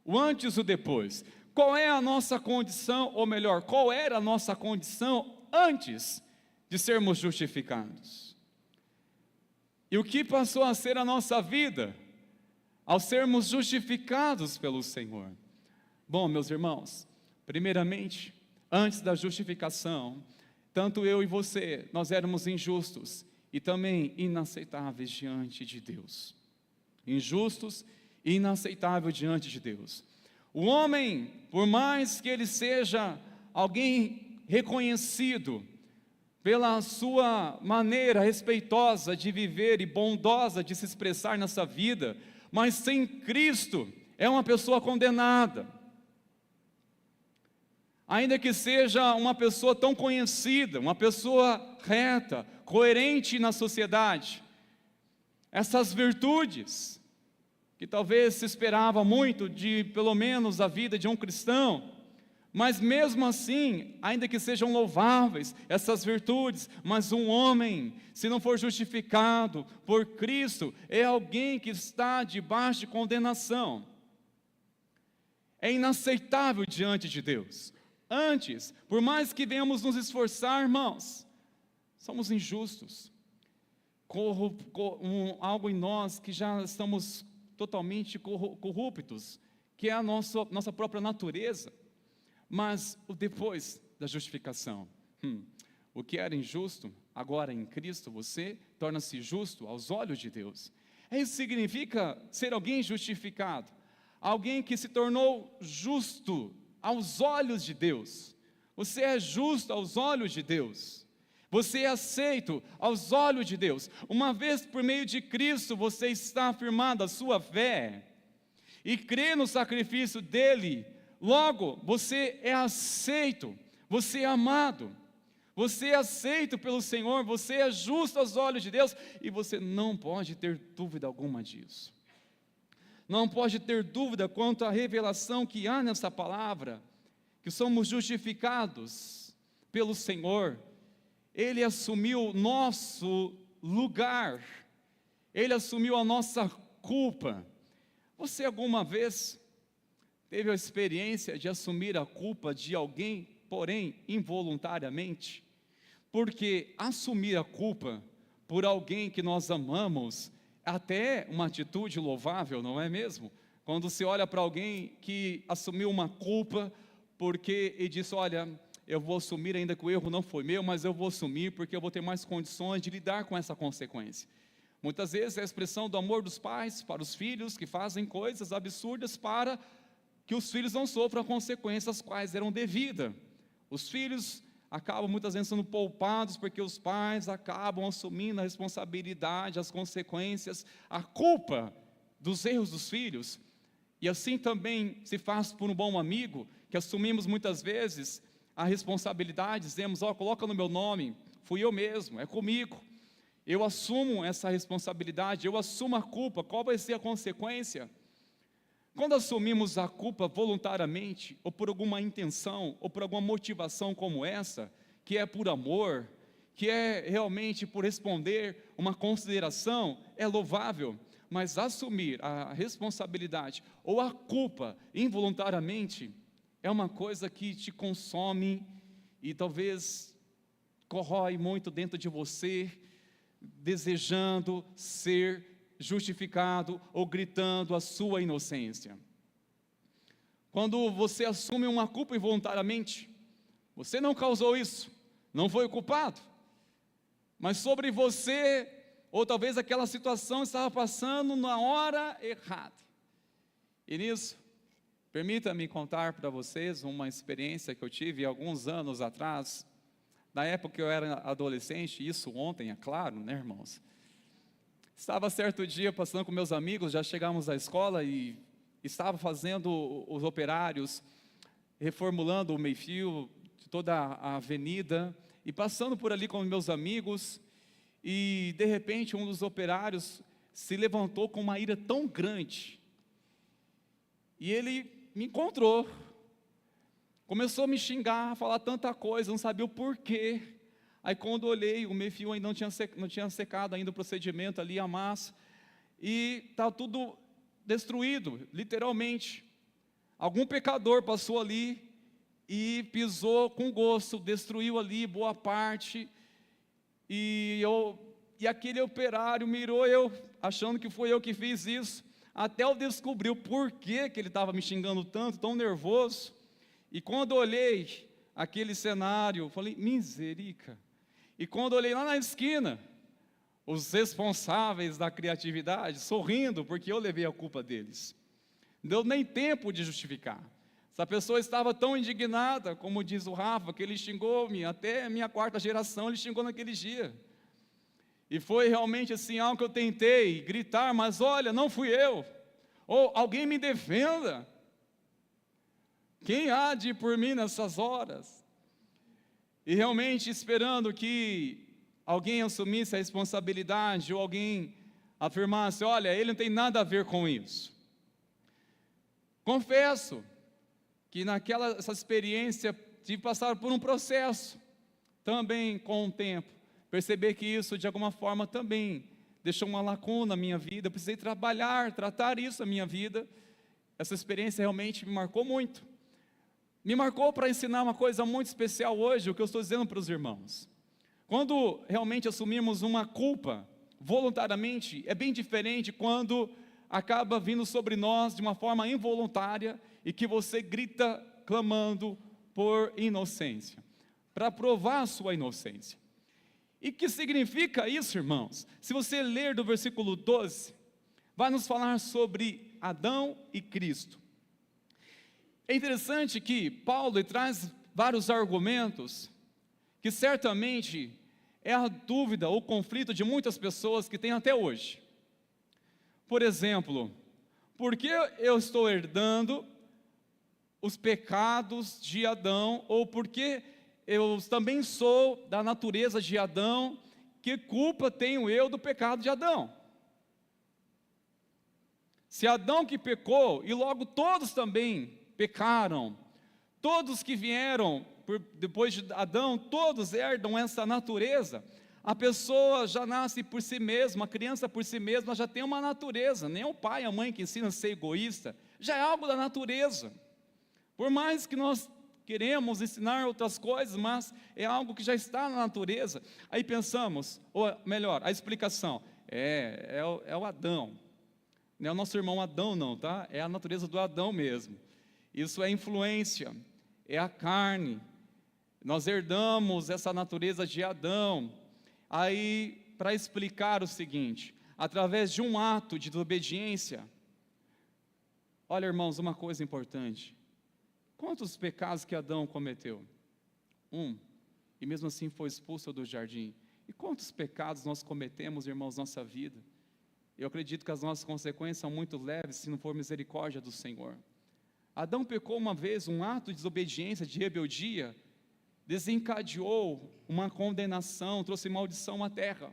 S5: O antes e o depois. Qual é a nossa condição, ou melhor, qual era a nossa condição antes de sermos justificados? E o que passou a ser a nossa vida ao sermos justificados pelo Senhor? Bom, meus irmãos, primeiramente, antes da justificação, tanto eu e você, nós éramos injustos e também inaceitáveis diante de Deus. Injustos e inaceitáveis diante de Deus. O homem, por mais que ele seja alguém reconhecido pela sua maneira respeitosa de viver e bondosa de se expressar nessa vida, mas sem Cristo é uma pessoa condenada. Ainda que seja uma pessoa tão conhecida, uma pessoa reta, coerente na sociedade, essas virtudes, que talvez se esperava muito de, pelo menos, a vida de um cristão, mas mesmo assim, ainda que sejam louváveis essas virtudes, mas um homem, se não for justificado por Cristo, é alguém que está debaixo de condenação, é inaceitável diante de Deus. Antes, por mais que venhamos nos esforçar, irmãos, somos injustos. algo em nós que já estamos totalmente corruptos, que é a nossa própria natureza. Mas o depois da justificação, o que era injusto, agora em Cristo você torna-se justo aos olhos de Deus. Isso significa ser alguém justificado, alguém que se tornou justo aos olhos de Deus. Você é justo aos olhos de Deus. Você é aceito aos olhos de Deus. Uma vez por meio de Cristo você está afirmando a sua fé e crê no sacrifício dele. Logo, você é aceito, você é amado, você é aceito pelo Senhor, você é justo aos olhos de Deus, e você não pode ter dúvida alguma disso. Não pode ter dúvida quanto à revelação que há nessa palavra, que somos justificados pelo Senhor. Ele assumiu o nosso lugar, Ele assumiu a nossa culpa. Você alguma vez teve a experiência de assumir a culpa de alguém, porém involuntariamente? Porque assumir a culpa por alguém que nós amamos é até uma atitude louvável, não é mesmo? Quando você olha para alguém que assumiu uma culpa porque ele disse: olha, eu vou assumir, ainda que o erro não foi meu, mas eu vou assumir porque eu vou ter mais condições de lidar com essa consequência. Muitas vezes é a expressão do amor dos pais para os filhos que fazem coisas absurdas para que os filhos não sofram consequências quais eram devidas. Os filhos acabam muitas vezes sendo poupados porque os pais acabam assumindo a responsabilidade, as consequências, a culpa dos erros dos filhos. E assim também se faz por um bom amigo, que assumimos muitas vezes a responsabilidade, dizemos: ó, coloca no meu nome, fui eu mesmo, é comigo, eu assumo essa responsabilidade, eu assumo a culpa, qual vai ser a consequência? Quando assumimos a culpa voluntariamente, ou por alguma intenção, ou por alguma motivação como essa, que é por amor, que é realmente por responder uma consideração, é louvável. Mas assumir a responsabilidade ou a culpa involuntariamente é uma coisa que te consome e talvez corrói muito dentro de você, desejando ser justificado ou gritando a sua inocência. Quando você assume uma culpa involuntariamente, você não causou isso, não foi o culpado, mas sobre você, ou talvez aquela situação estava passando na hora errada. E nisso, permita-me contar para vocês uma experiência que eu tive alguns anos atrás. Na época que eu era adolescente, isso ontem, é claro, né, irmãos? Estava certo dia passando com meus amigos, já chegamos à escola e estava fazendo os operários, reformulando o meio-fio de toda a avenida, e passando por ali com meus amigos, e de repente um dos operários se levantou com uma ira tão grande, e ele me encontrou, começou a me xingar, a falar tanta coisa, não sabia o porquê. Aí quando olhei, o meio-fio ainda não tinha secado ainda o procedimento ali, a massa, e está tudo destruído, literalmente. Algum pecador passou ali e pisou com gosto, destruiu ali boa parte, e aquele operário mirou eu, achando que foi eu que fiz isso, até eu descobri o porquê que ele estava me xingando tanto, tão nervoso. E quando olhei aquele cenário, falei: misericórdia. E quando olhei lá na esquina, os responsáveis da criatividade, sorrindo, porque eu levei a culpa deles. Não deu nem tempo de justificar. Essa pessoa estava tão indignada, como diz o Rafa, que ele xingou-me, até a minha quarta geração ele xingou naquele dia. E foi realmente assim, algo que eu tentei gritar, mas olha, não fui eu. Ou alguém me defenda. Quem há de ir por mim nessas horas? E realmente esperando que alguém assumisse a responsabilidade, ou alguém afirmasse: olha, ele não tem nada a ver com isso. Confesso que essa experiência tive que passar por um processo, também com o tempo, perceber que isso de alguma forma também deixou uma lacuna na minha vida, eu precisei tratar isso na minha vida. Essa experiência realmente me marcou muito. Me marcou para ensinar uma coisa muito especial hoje, o que eu estou dizendo para os irmãos. Quando realmente assumimos uma culpa voluntariamente, é bem diferente quando acaba vindo sobre nós de uma forma involuntária e que você grita clamando por inocência, para provar a sua inocência. E que significa isso, irmãos? Se você ler do versículo 12, vai nos falar sobre Adão e Cristo. É interessante que Paulo traz vários argumentos que certamente é a dúvida ou conflito de muitas pessoas que têm até hoje. Por exemplo, por que eu estou herdando os pecados de Adão, ou por que eu também sou da natureza de Adão, que culpa tenho eu do pecado de Adão? Se Adão que pecou, e logo todos também pecaram, todos que vieram depois de Adão, todos herdam essa natureza. A pessoa já nasce por si mesma, a criança por si mesma já tem uma natureza, nem o pai e a mãe que ensinam a ser egoísta, já é algo da natureza. Por mais que nós queremos ensinar outras coisas, mas é algo que já está na natureza. Aí pensamos, ou melhor, a explicação, é o Adão, não é o nosso irmão Adão não, tá? É a natureza do Adão mesmo. Isso é influência, é a carne, nós herdamos essa natureza de Adão. Aí, para explicar o seguinte, através de um ato de desobediência, olha irmãos, uma coisa importante, quantos pecados que Adão cometeu? E mesmo assim foi expulso do jardim. E quantos pecados nós cometemos, irmãos, na nossa vida? Eu acredito que as nossas consequências são muito leves, se não for misericórdia do Senhor. Adão pecou uma vez, um ato de desobediência, de rebeldia, desencadeou uma condenação, trouxe maldição à terra,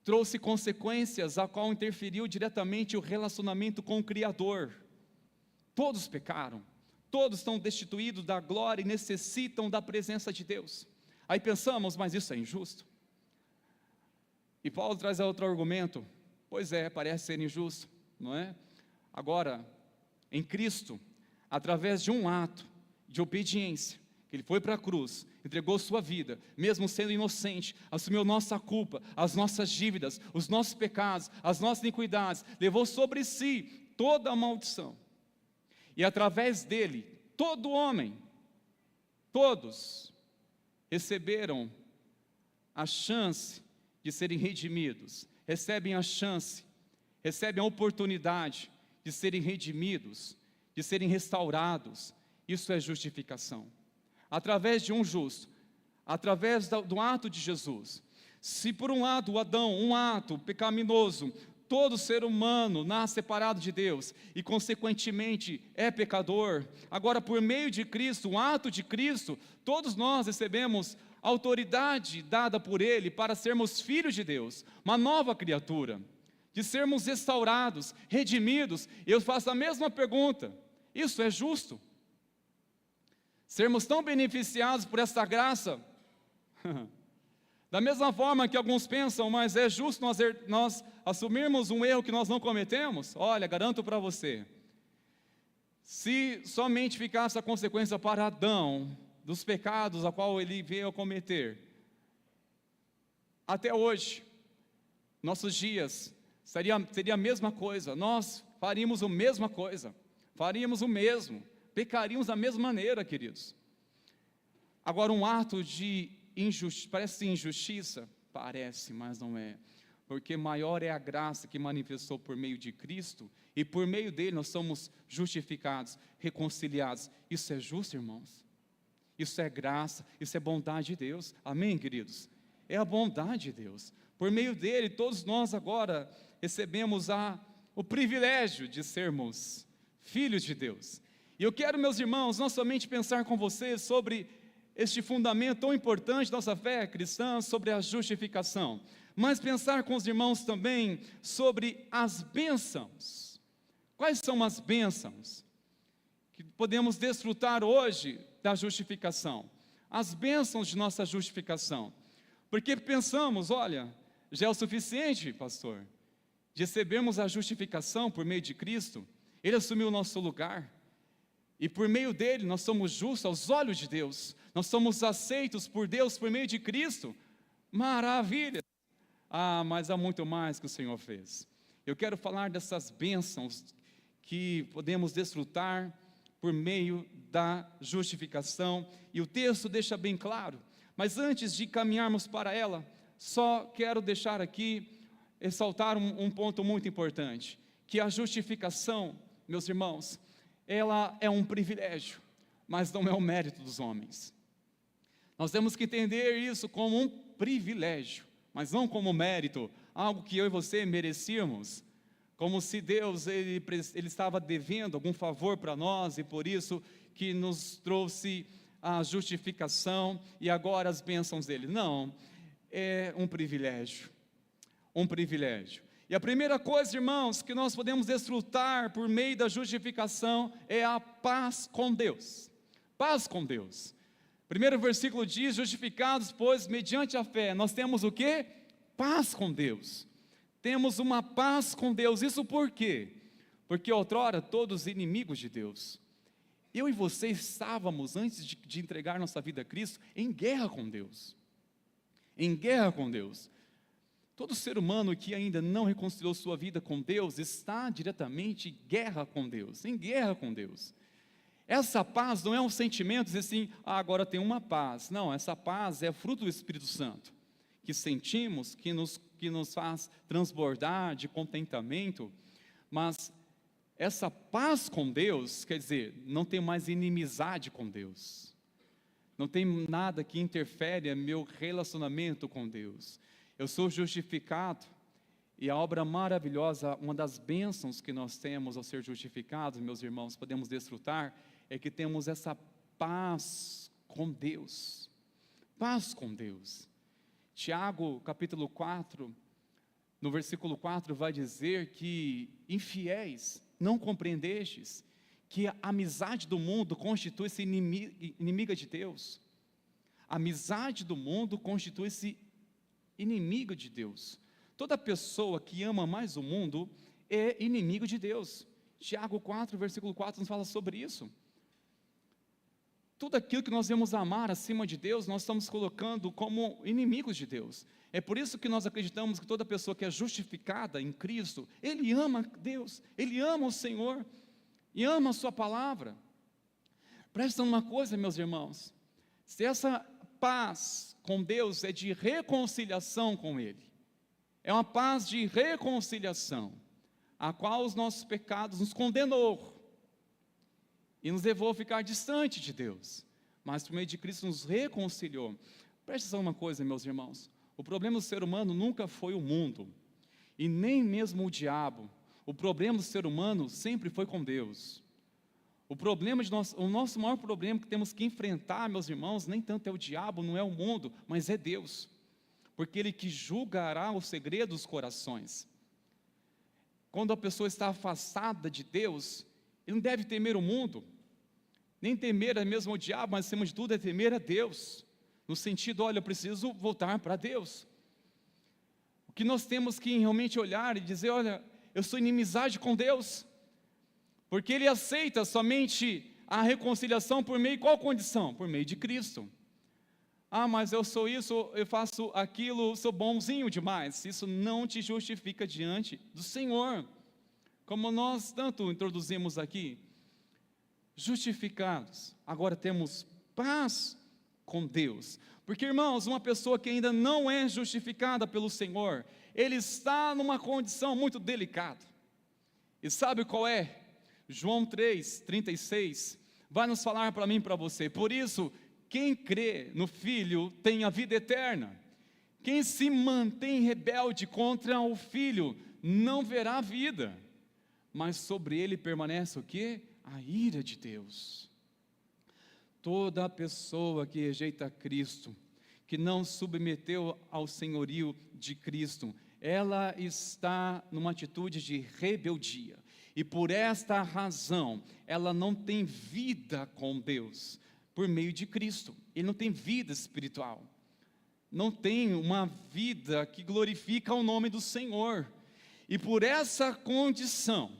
S5: trouxe consequências a qual interferiu diretamente o relacionamento com o Criador. Todos pecaram, todos estão destituídos da glória e necessitam da presença de Deus. Aí pensamos, mas isso é injusto? E Paulo traz outro argumento, pois é, parece ser injusto, não é? Agora, em Cristo, através de um ato de obediência, que Ele foi para a cruz, entregou sua vida, mesmo sendo inocente, assumiu nossa culpa, as nossas dívidas, os nossos pecados, as nossas iniquidades, levou sobre si toda a maldição, e através dele, todo homem, todos, receberam a chance de serem redimidos, recebem a chance, recebem a oportunidade de serem redimidos, de serem restaurados. Isso é justificação. Através de um justo, através do ato de Jesus. Se por um lado o Adão, um ato pecaminoso, todo ser humano nasce separado de Deus e consequentemente é pecador, agora por meio de Cristo, um ato de Cristo, todos nós recebemos autoridade dada por Ele para sermos filhos de Deus, uma nova criatura, de sermos restaurados, redimidos. Eu faço a mesma pergunta, isso é justo? Sermos tão beneficiados por essa graça? Da mesma forma que alguns pensam, mas é justo nós assumirmos um erro que nós não cometemos? Olha, garanto para você, se somente ficasse a consequência para Adão, dos pecados a qual ele veio a cometer, até hoje, nossos dias, seria a mesma coisa, nós faríamos a mesma coisa, faríamos o mesmo, pecaríamos da mesma maneira, queridos. Agora, um ato de injustiça, parece injustiça? Parece, mas não é, porque maior é a graça que manifestou por meio de Cristo, e por meio dele nós somos justificados, reconciliados. Isso é justo, irmãos? Isso é graça, isso é bondade de Deus, amém, queridos? É a bondade de Deus, por meio dele todos nós agora recebemos o privilégio de sermos filhos de Deus. E eu quero, meus irmãos, não somente pensar com vocês sobre este fundamento tão importante da nossa fé cristã, sobre a justificação, mas pensar com os irmãos também sobre as bênçãos. Quais são as bênçãos que podemos desfrutar hoje da justificação? As bênçãos de nossa justificação. Porque pensamos, olha, já é o suficiente, pastor, de recebermos a justificação por meio de Cristo. Ele assumiu o nosso lugar, e por meio dele nós somos justos aos olhos de Deus, nós somos aceitos por Deus por meio de Cristo. Maravilha! mas há muito mais que o Senhor fez. Eu quero falar dessas bênçãos que podemos desfrutar por meio da justificação, e o texto deixa bem claro, mas antes de caminharmos para ela, só quero deixar aqui, ressaltar um ponto muito importante, que a justificação, meus irmãos, ela é um privilégio, mas não é o mérito dos homens. Nós temos que entender isso como um privilégio, mas não como mérito, algo que eu e você merecíamos, como se Deus ele estava devendo algum favor para nós, e por isso que nos trouxe a justificação e agora as bênçãos dele. Não, é um privilégio, um privilégio. E a primeira coisa, irmãos, que nós podemos desfrutar por meio da justificação é a paz com Deus. Paz com Deus. Primeiro versículo diz: justificados, pois, mediante a fé, nós temos o quê? Paz com Deus. Temos uma paz com Deus. Isso por quê? Porque outrora todos inimigos de Deus. Eu e você estávamos, antes de entregar nossa vida a Cristo, em guerra com Deus. Em guerra com Deus. Todo ser humano que ainda não reconciliou sua vida com Deus está diretamente em guerra com Deus. Em guerra com Deus. Essa paz não é um sentimento, dizer assim, agora tem uma paz. Não, essa paz é fruto do Espírito Santo, que sentimos, que nos faz transbordar de contentamento, mas essa paz com Deus, quer dizer, não tem mais inimizade com Deus, não tem nada que interfere no meu relacionamento com Deus. Eu sou justificado, e a obra maravilhosa, uma das bênçãos que nós temos ao ser justificados, meus irmãos, podemos desfrutar, é que temos essa paz com Deus. Paz com Deus. Tiago, capítulo 4, no versículo 4, vai dizer que, infiéis, não compreendestes que a amizade do mundo constitui-se inimiga de Deus. A amizade do mundo constitui-se inimiga de Deus. Toda pessoa que ama mais o mundo é inimigo de Deus. Tiago 4, versículo 4 nos fala sobre isso. Tudo aquilo que nós devemos amar acima de Deus, nós estamos colocando como inimigos de Deus. É por isso que nós acreditamos que toda pessoa que é justificada em Cristo, ele ama Deus, ele ama o Senhor, e ama a sua palavra. Presta uma coisa, meus irmãos, se essa paz com Deus é de reconciliação com Ele, é uma paz de reconciliação, a qual os nossos pecados nos condenou, e nos levou a ficar distante de Deus, mas por meio de Cristo nos reconciliou. Preste atenção uma coisa, meus irmãos, o problema do ser humano nunca foi o mundo, e nem mesmo o diabo. O problema do ser humano sempre foi com Deus. O nosso maior problema que temos que enfrentar, meus irmãos, nem tanto é o diabo, não é o mundo, mas é Deus, porque Ele que julgará o segredo dos corações. Quando a pessoa está afastada de Deus, ele não deve temer o mundo, nem temer mesmo o diabo, mas acima de tudo é temer a Deus, no sentido, olha, eu preciso voltar para Deus. O que nós temos que realmente olhar e dizer, olha, eu sou inimizade com Deus, porque Ele aceita somente a reconciliação por meio de qual condição? Por meio de Cristo. Mas eu sou isso, eu faço aquilo, sou bonzinho demais. Isso não te justifica diante do Senhor. Como nós tanto introduzimos aqui, justificados, agora temos paz com Deus. Porque, irmãos, uma pessoa que ainda não é justificada pelo Senhor, ele está numa condição muito delicada. E sabe qual é? João 3:36 vai nos falar para mim e para você. Por isso, quem crê no Filho tem a vida eterna. Quem se mantém rebelde contra o Filho não verá a vida, mas sobre ele permanece o quê? A ira de Deus. Toda pessoa que rejeita Cristo, que não submeteu ao senhorio de Cristo, ela está numa atitude de rebeldia, e por esta razão, ela não tem vida com Deus, por meio de Cristo. Ele não tem vida espiritual, não tem uma vida que glorifica o nome do Senhor, e por essa condição,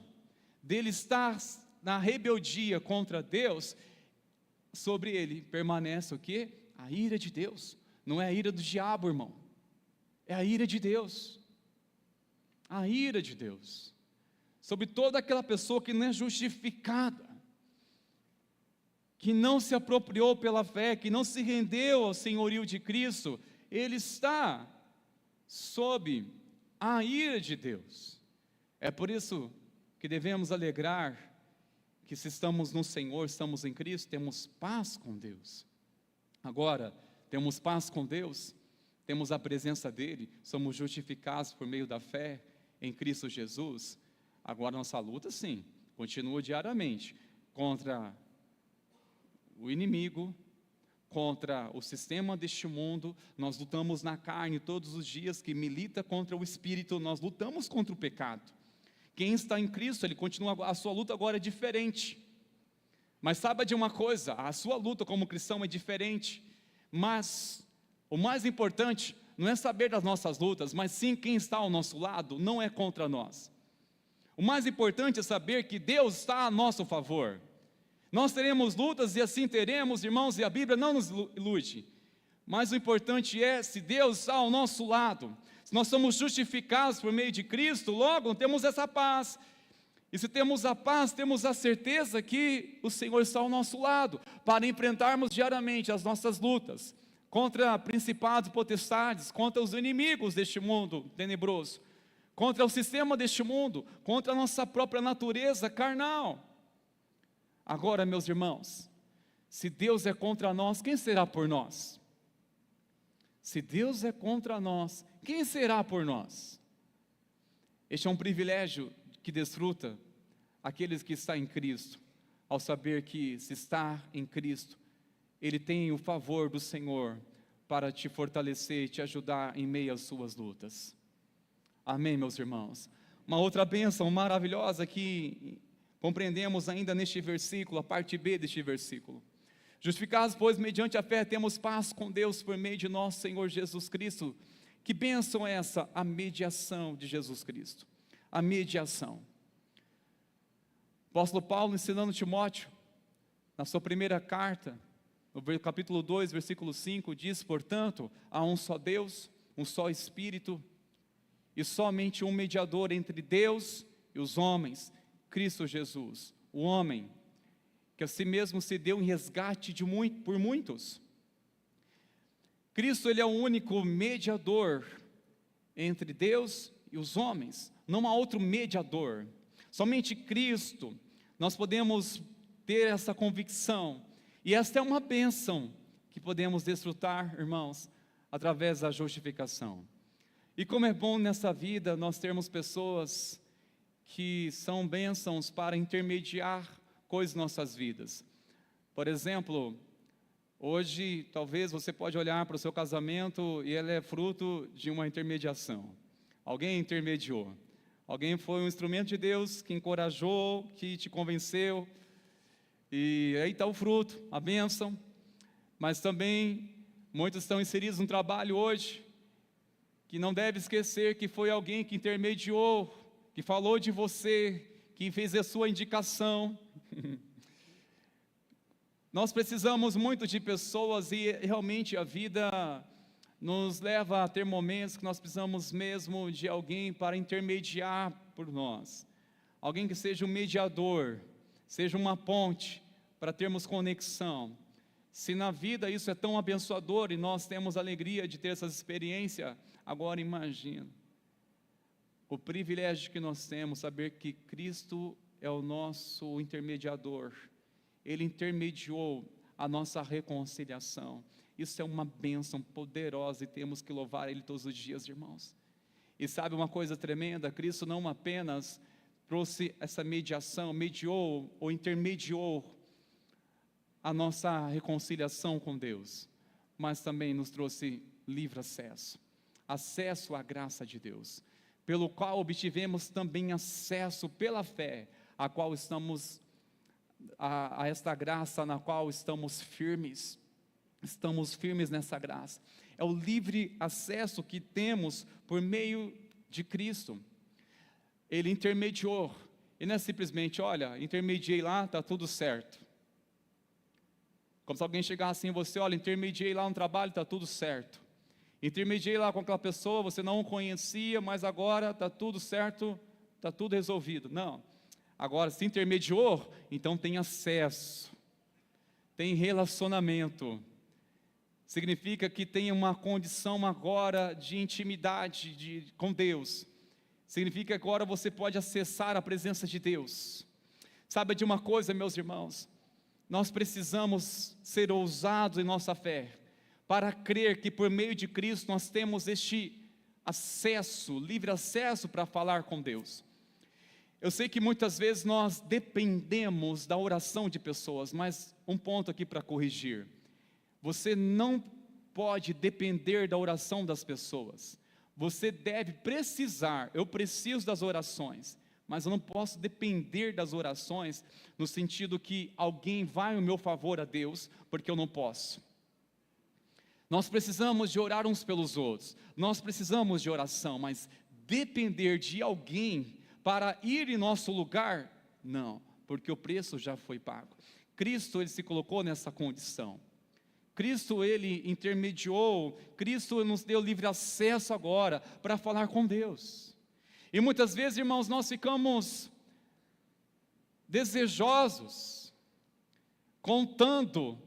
S5: dele estar na rebeldia contra Deus, sobre ele permanece o quê? A ira de Deus. Não é a ira do diabo, irmão, é a ira de Deus. A ira de Deus sobre toda aquela pessoa que não é justificada, que não se apropriou pela fé, que não se rendeu ao senhorio de Cristo. Ele está sob a ira de Deus. É por isso que devemos alegrar que, se estamos no Senhor, estamos em Cristo, temos paz com Deus. Agora, temos paz com Deus, temos a presença dEle, somos justificados por meio da fé em Cristo Jesus. Agora, nossa luta, sim, continua diariamente contra o inimigo, contra o sistema deste mundo. Nós lutamos na carne todos os dias, que milita contra o Espírito. Nós lutamos contra o pecado. Quem está em Cristo, ele continua, a sua luta agora é diferente. Mas saiba de uma coisa, a sua luta como cristão é diferente. Mas o mais importante não é saber das nossas lutas, mas sim quem está ao nosso lado, não é contra nós. O mais importante é saber que Deus está a nosso favor. Nós teremos lutas e assim teremos, irmãos, e a Bíblia não nos ilude. Mas o importante é, se Deus está ao nosso lado, se nós somos justificados por meio de Cristo, logo temos essa paz. E se temos a paz, temos a certeza que o Senhor está ao nosso lado, para enfrentarmos diariamente as nossas lutas, contra principados e potestades, contra os inimigos deste mundo tenebroso, contra o sistema deste mundo, contra a nossa própria natureza carnal. Agora, meus irmãos, se Deus é contra nós, quem será por nós? Se Deus é contra nós, quem será por nós? Este é um privilégio que desfruta aqueles que estão em Cristo, ao saber que, se está em Cristo, Ele tem o favor do Senhor para te fortalecer e te ajudar em meio às suas lutas. Amém, meus irmãos? Uma outra bênção maravilhosa que compreendemos ainda neste versículo, a parte B deste versículo. Justificados, pois, mediante a fé, temos paz com Deus por meio de nosso Senhor Jesus Cristo. Que bênção é essa? A mediação de Jesus Cristo. A mediação. O apóstolo Paulo, ensinando Timóteo, na sua primeira carta, no capítulo 2, versículo 5, diz: portanto, há um só Deus, um só Espírito, e somente um mediador entre Deus e os homens, Cristo Jesus, o homem, que a si mesmo se deu em resgate por muitos. Cristo, Ele é o único mediador entre Deus e os homens, não há outro mediador, somente Cristo. Nós podemos ter essa convicção, e esta é uma bênção que podemos desfrutar, irmãos, através da justificação. E como é bom nessa vida nós termos pessoas que são bênçãos para intermediar coisas em nossas vidas. Por exemplo, hoje talvez você pode olhar para o seu casamento e ele é fruto de uma intermediação. Alguém intermediou, alguém foi um instrumento de Deus que encorajou, que te convenceu, e aí está o fruto, a bênção. Mas também muitos estão inseridos no trabalho hoje, que não deve esquecer que foi alguém que intermediou, que falou de você, que fez a sua indicação. Nós precisamos muito de pessoas, e realmente a vida nos leva a ter momentos que nós precisamos mesmo de alguém para intermediar por nós. Alguém que seja um mediador, seja uma ponte para termos conexão. Se na vida isso é tão abençoador e nós temos a alegria de ter essas experiências, agora imagina o privilégio que nós temos, saber que Cristo é o nosso intermediador. Ele intermediou a nossa reconciliação. Isso é uma bênção poderosa e temos que louvar Ele todos os dias, irmãos. E sabe uma coisa tremenda? Cristo não apenas trouxe essa mediação, mediou ou intermediou a nossa reconciliação com Deus, mas também nos trouxe livre acesso, acesso à graça de Deus, pelo qual obtivemos também acesso pela fé, a qual estamos, a esta graça na qual estamos firmes nessa graça. É o livre acesso que temos por meio de Cristo. Ele intermediou, e não é simplesmente, olha, intermediei lá, está tudo certo. Como se alguém chegasse em você, olha, intermediei lá no trabalho, está tudo certo. Intermediei lá com aquela pessoa, você não o conhecia, mas agora está tudo certo, está tudo resolvido. Não. Agora, se intermediou, então tem acesso, tem relacionamento. Significa que tem uma condição agora de intimidade com Deus. Significa que agora você pode acessar a presença de Deus. Sabe de uma coisa, meus irmãos? Nós precisamos ser ousados em nossa fé, para crer que por meio de Cristo nós temos este acesso, livre acesso para falar com Deus. Eu sei que muitas vezes nós dependemos da oração de pessoas, mas um ponto aqui para corrigir. Você não pode depender da oração das pessoas. Você deve precisar, eu preciso das orações, mas eu não posso depender das orações no sentido que alguém vai ao meu favor a Deus, porque eu não posso. Nós precisamos de orar uns pelos outros, nós precisamos de oração, mas depender de alguém para ir em nosso lugar, não, porque o preço já foi pago. Cristo, Ele se colocou nessa condição. Cristo, Ele intermediou, Cristo nos deu livre acesso agora para falar com Deus. E muitas vezes, irmãos, nós ficamos desejosos, contando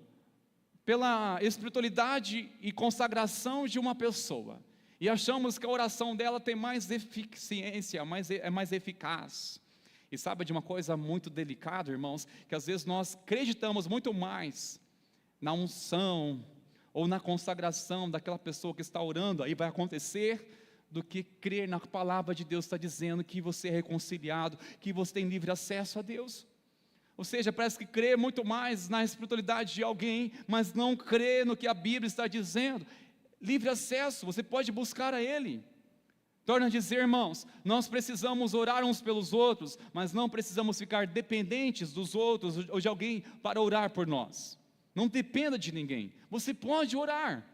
S5: pela espiritualidade e consagração de uma pessoa, e achamos que a oração dela tem mais eficiência, é mais eficaz. E sabe de uma coisa muito delicada, irmãos, que às vezes nós acreditamos muito mais na unção ou na consagração daquela pessoa que está orando, aí vai acontecer, do que crer na palavra de Deus está dizendo que você é reconciliado, que você tem livre acesso a Deus. Ou seja, parece que crê muito mais na espiritualidade de alguém, mas não crê no que a Bíblia está dizendo. Livre acesso, você pode buscar a Ele. Torna a dizer, irmãos, nós precisamos orar uns pelos outros, mas não precisamos ficar dependentes dos outros ou de alguém para orar por nós. Não dependa de ninguém, você pode orar.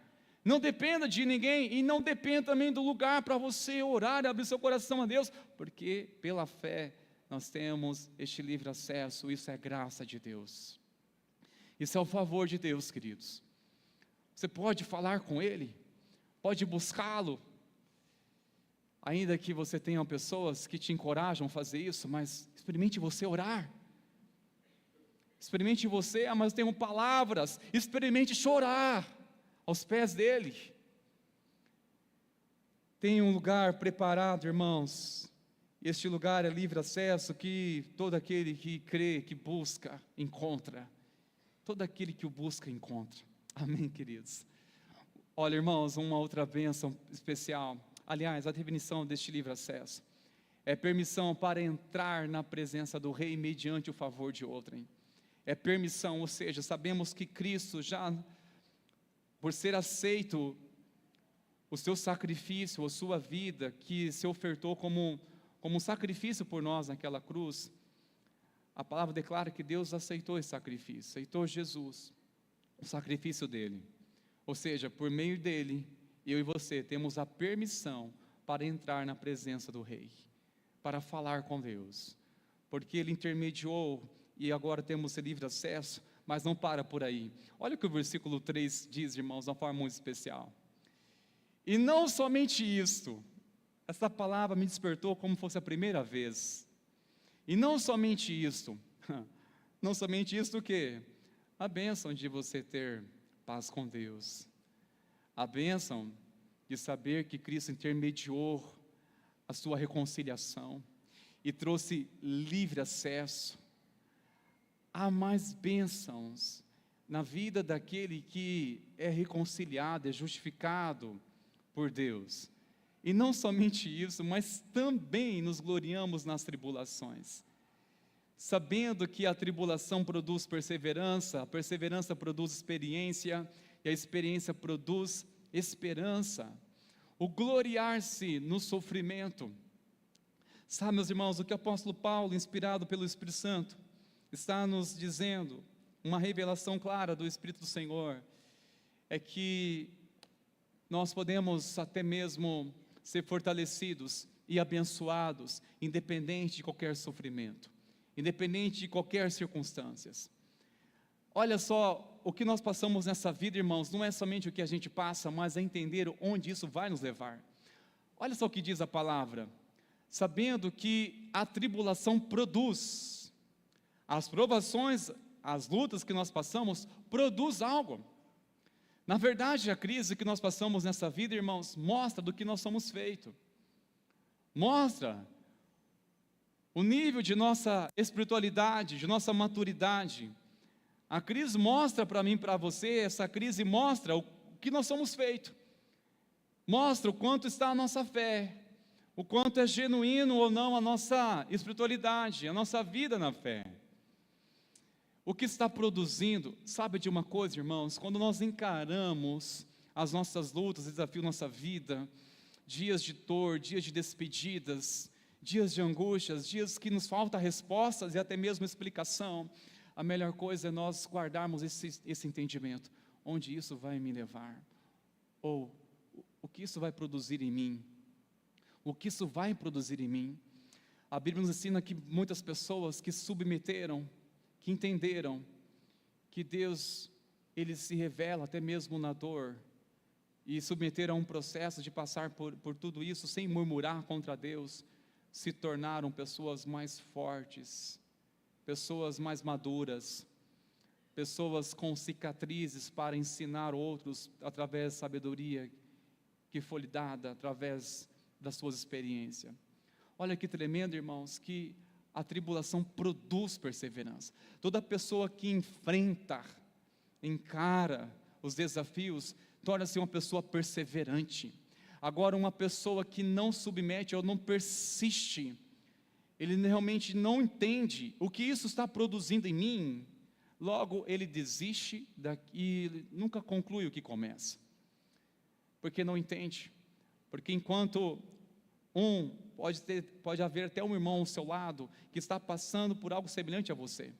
S5: Não dependa de ninguém e não dependa também do lugar para você orar e abrir seu coração a Deus, porque pela fé nós temos este livre acesso, isso é graça de Deus. Isso é o favor de Deus, queridos. Você pode falar com Ele, pode buscá-lo, ainda que você tenha pessoas que te encorajam a fazer isso, mas experimente você orar. Experimente você, mas eu tenho palavras, experimente chorar aos pés dele. Tem um lugar preparado, irmãos. Este lugar é livre acesso, que todo aquele que crê, que busca, encontra. Todo aquele que o busca, encontra. Amém, queridos? Olha, irmãos, uma outra bênção especial. Aliás, a definição deste livre acesso é permissão para entrar na presença do Rei mediante o favor de outrem. É permissão, ou seja, sabemos que Cristo já, por ser aceito o seu sacrifício, a sua vida, que se ofertou como um sacrifício por nós naquela cruz, a palavra declara que Deus aceitou esse sacrifício, aceitou Jesus, o sacrifício dele. Ou seja, por meio dele, eu e você temos a permissão para entrar na presença do Rei, para falar com Deus, porque ele intermediou e agora temos esse livre acesso, mas não para por aí. Olha o que o versículo 3 diz, irmãos, de uma forma muito especial. E não somente isto, essa palavra me despertou como fosse a primeira vez. E não somente isto, não somente isto o quê? A bênção de você ter paz com Deus, a bênção de saber que Cristo intermediou a sua reconciliação e trouxe livre acesso. Há mais bênçãos na vida daquele que é reconciliado, é justificado por Deus. E não somente isso, mas também nos gloriamos nas tribulações, sabendo que a tribulação produz perseverança, a perseverança produz experiência, e a experiência produz esperança. O gloriar-se no sofrimento. Sabe, meus irmãos, o que o apóstolo Paulo, inspirado pelo Espírito Santo, está nos dizendo, uma revelação clara do Espírito do Senhor, é que nós podemos até mesmo ser fortalecidos e abençoados, independente de qualquer sofrimento, independente de qualquer circunstância. Olha só o que nós passamos nessa vida, irmãos, não é somente o que a gente passa, mas é entender onde isso vai nos levar. Olha só o que diz a palavra: sabendo que a tribulação produz, as provações, as lutas que nós passamos, produz algo. Na verdade, a crise que nós passamos nessa vida, irmãos, mostra do que nós somos feitos, mostra o nível de nossa espiritualidade, de nossa maturidade. A crise mostra para mim e para você, essa crise mostra o que nós somos feitos, mostra o quanto está a nossa fé, o quanto é genuíno ou não a nossa espiritualidade, a nossa vida na fé. O que está produzindo, sabe de uma coisa, irmãos? Quando nós encaramos as nossas lutas, desafios da nossa vida, dias de dor, dias de despedidas, dias de angústias, dias que nos faltam respostas e até mesmo explicação, a melhor coisa é nós guardarmos esse entendimento. Onde isso vai me levar? Ou o que isso vai produzir em mim? O que isso vai produzir em mim? A Bíblia nos ensina que muitas pessoas que submeteram, que entenderam que Deus, Ele se revela até mesmo na dor, e submeteram a um processo de passar por tudo isso sem murmurar contra Deus, se tornaram pessoas mais fortes, pessoas mais maduras, pessoas com cicatrizes para ensinar outros através da sabedoria que foi lhe dada através das suas experiências. Olha que tremendo, irmãos, que a tribulação produz perseverança. Toda pessoa que enfrenta, encara os desafios, torna-se uma pessoa perseverante. Agora, uma pessoa que não submete ou não persiste, ele realmente não entende o que isso está produzindo em mim, logo ele desiste e nunca conclui o que começa, porque não entende. Porque enquanto pode haver até um irmão ao seu lado que está passando por algo semelhante a você,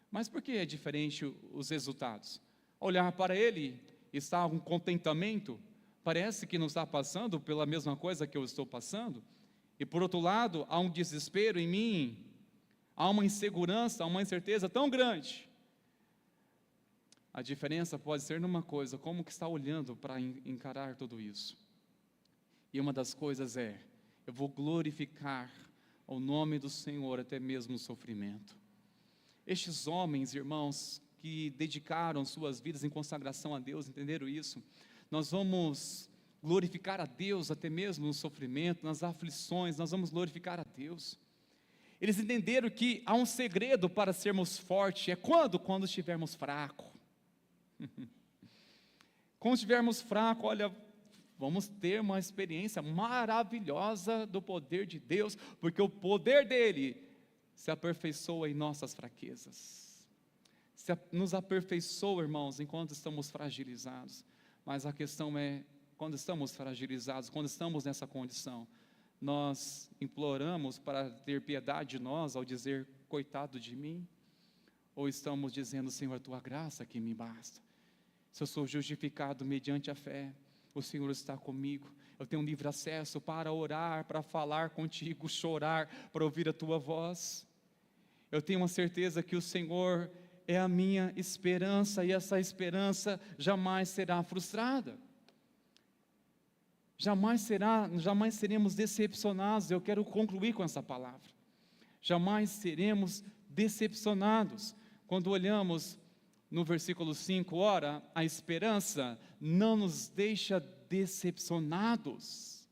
S5: mas por que é diferente os resultados? Olhar para ele, está um contentamento, parece que não está passando pela mesma coisa que eu estou passando, e por outro lado, há um desespero em mim, há uma insegurança, há uma incerteza tão grande. A diferença pode ser numa coisa: como que está olhando para encarar tudo isso. E uma das coisas é: eu vou glorificar o nome do Senhor até mesmo no sofrimento. Estes homens, irmãos, que dedicaram suas vidas em consagração a Deus, entenderam isso. Nós vamos glorificar a Deus até mesmo no sofrimento, nas aflições, nós vamos glorificar a Deus. Eles entenderam que há um segredo para sermos fortes. É quando estivermos fracos. Quando estivermos fracos, olha, vamos ter uma experiência maravilhosa do poder de Deus, porque o poder dele se aperfeiçoa em nossas fraquezas, nos aperfeiçoa, irmãos, enquanto estamos fragilizados. Mas a questão é, quando estamos fragilizados, quando estamos nessa condição, nós imploramos para ter piedade de nós ao dizer: coitado de mim? Ou estamos dizendo: Senhor, a tua graça que me basta, se eu sou justificado mediante a fé, o Senhor está comigo, eu tenho um livre acesso para orar, para falar contigo, chorar, para ouvir a tua voz. Eu tenho uma certeza que o Senhor é a minha esperança, e essa esperança jamais será frustrada, jamais seremos decepcionados. Eu quero concluir com essa palavra: jamais seremos decepcionados. Quando olhamos no versículo 5, ora, a esperança não nos deixa decepcionados.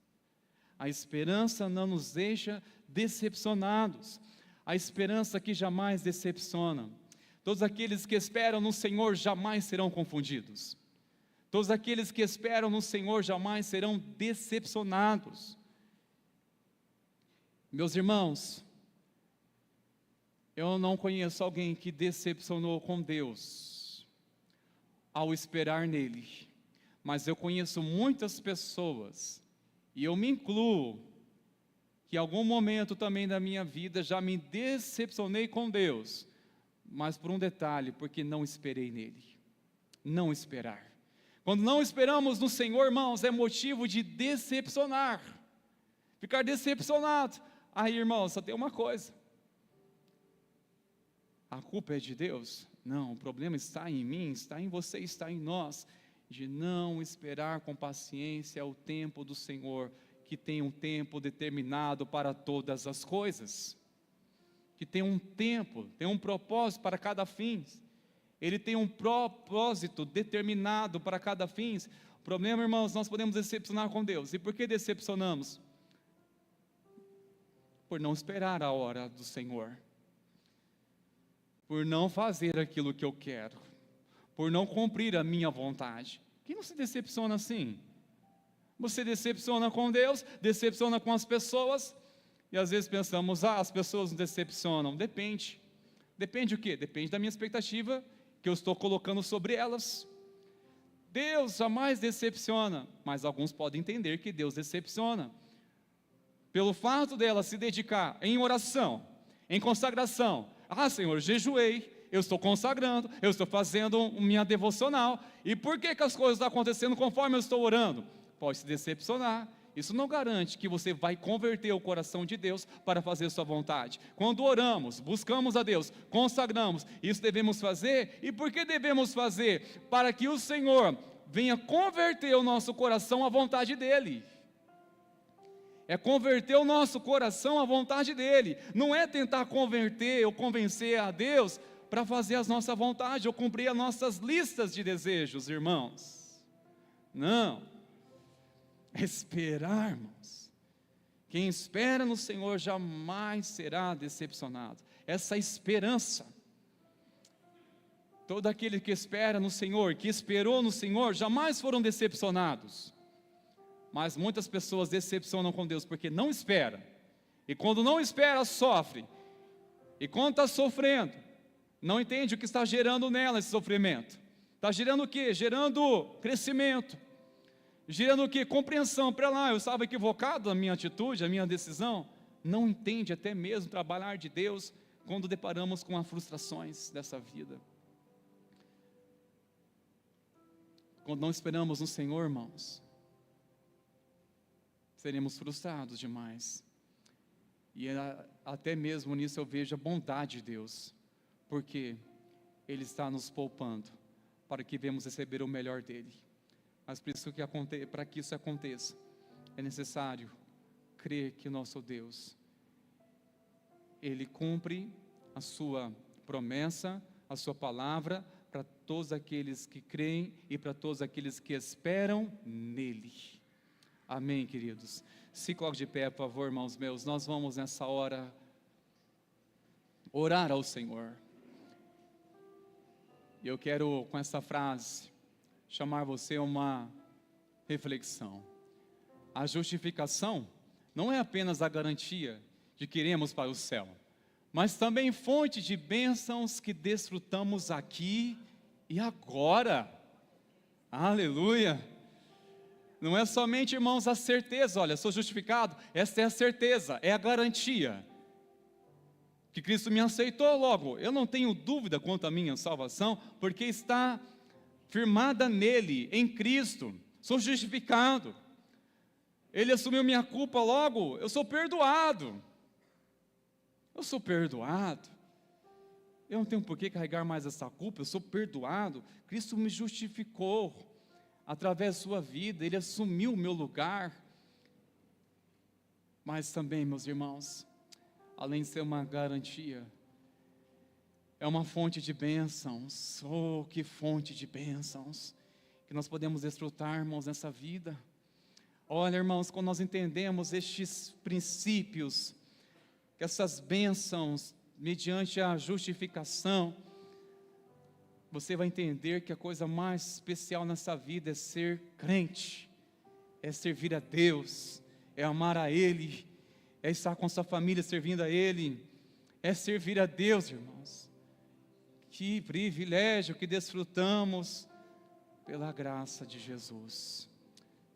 S5: A esperança não nos deixa decepcionados. A esperança que jamais decepciona. Todos aqueles que esperam no Senhor jamais serão confundidos. Todos aqueles que esperam no Senhor jamais serão decepcionados. Meus irmãos, eu não conheço alguém que decepcionou com Deus ao esperar nele, mas eu conheço muitas pessoas, e eu me incluo, que em algum momento também da minha vida já me decepcionei com Deus, mas por um detalhe: porque não esperei nele. Não esperar. Quando não esperamos no Senhor, irmãos, é motivo de decepcionar, ficar decepcionado. Aí, irmãos, só tem uma coisa: a culpa é de Deus? Não, o problema está em mim, está em você, está em nós, de não esperar com paciência o tempo do Senhor, que tem um tempo determinado para todas as coisas, que tem um tempo, tem um propósito para cada fim. Ele tem um propósito determinado para cada fim. O problema, irmãos, nós podemos decepcionar com Deus. E por que decepcionamos? Por não esperar a hora do Senhor, por não fazer aquilo que eu quero, por não cumprir a minha vontade. Quem não se decepciona assim? Você decepciona com Deus, decepciona com as pessoas, e às vezes pensamos, as pessoas nos decepcionam. Depende. Depende o quê? Depende da minha expectativa que eu estou colocando sobre elas. Deus jamais decepciona, mas alguns podem entender que Deus decepciona. Pelo fato dela se dedicar em oração, em consagração. Senhor, jejuei, eu estou consagrando, eu estou fazendo minha devocional. E por que as coisas estão acontecendo conforme eu estou orando? Pode se decepcionar. Isso não garante que você vai converter o coração de Deus para fazer sua vontade. Quando oramos, buscamos a Deus, consagramos, isso devemos fazer. E por que devemos fazer? Para que o Senhor venha converter o nosso coração à vontade dEle. É converter o nosso coração à vontade dEle. Não é tentar converter ou convencer a Deus para fazer a nossa vontade ou cumprir as nossas listas de desejos, irmãos. Não. É esperarmos. Quem espera no Senhor jamais será decepcionado. Essa esperança. Todo aquele que espera no Senhor, que esperou no Senhor, jamais foram decepcionados. Mas muitas pessoas decepcionam com Deus porque não espera. E quando não espera, sofre. E quando está sofrendo, não entende o que está gerando nela esse sofrimento. Está gerando o quê? Gerando crescimento. Gerando o quê? Compreensão. Para lá, eu estava equivocado na minha atitude, a minha decisão. Não entende até mesmo o trabalhar de Deus quando deparamos com as frustrações dessa vida. Quando não esperamos no Senhor, irmãos, seremos frustrados demais. E até mesmo nisso eu vejo a bondade de Deus, porque Ele está nos poupando, para que venhamos receber o melhor dEle. Mas para que isso aconteça, é necessário crer que o nosso Deus, Ele cumpre a sua promessa, a sua palavra, para todos aqueles que creem e para todos aqueles que esperam nele. Amém, queridos? Se coloque de pé, por favor, irmãos meus. Nós vamos nessa hora orar ao Senhor. E eu quero, com essa frase, chamar você a uma reflexão. A justificação não é apenas a garantia de que iremos para o céu, mas também fonte de bênçãos que desfrutamos aqui e agora. Aleluia! Não é somente, irmãos, a certeza, olha, sou justificado, essa é a certeza, é a garantia, que Cristo me aceitou logo, eu não tenho dúvida quanto à minha salvação, porque está firmada nele, em Cristo, sou justificado, Ele assumiu minha culpa logo, eu sou perdoado, eu não tenho por que carregar mais essa culpa, eu sou perdoado, Cristo me justificou, através da sua vida, Ele assumiu o meu lugar. Mas também, meus irmãos, além de ser uma garantia, é uma fonte de bênçãos. Oh, que fonte de bênçãos que nós podemos desfrutar, irmãos, nessa vida. Olha, irmãos, quando nós entendemos estes princípios, que essas bênçãos, mediante a justificação, você vai entender que a coisa mais especial nessa vida é ser crente, é servir a Deus, é amar a Ele, é estar com sua família servindo a Ele, é servir a Deus, irmãos. Que privilégio que desfrutamos pela graça de Jesus.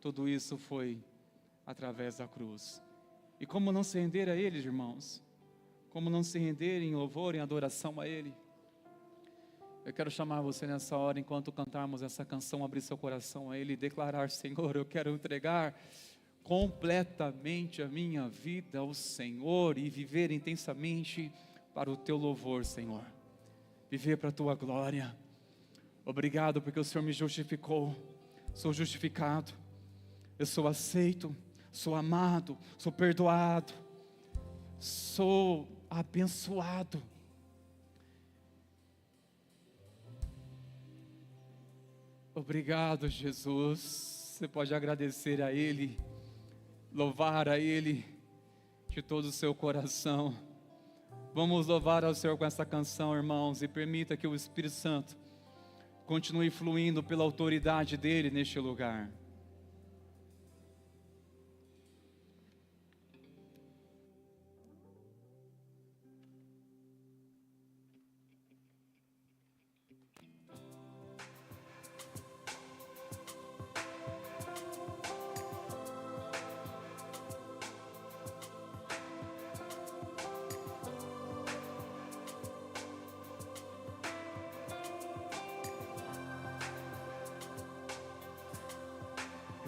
S5: Tudo isso foi através da cruz. E como não se render a Ele, irmãos? Como não se render em louvor, em adoração a Ele? Eu quero chamar você nessa hora, enquanto cantarmos essa canção, abrir seu coração a Ele e declarar: Senhor, eu quero entregar completamente a minha vida ao Senhor e viver intensamente para o Teu louvor, Senhor. viver para a tua glória. Obrigado porque o Senhor me justificou. Sou justificado, eu sou aceito, sou amado, sou perdoado, sou abençoado. Obrigado, Jesus. Você pode agradecer a Ele, louvar a Ele de todo o seu coração. Vamos louvar ao Senhor com essa canção, irmãos, e permita que o Espírito Santo continue fluindo pela autoridade dEle neste lugar.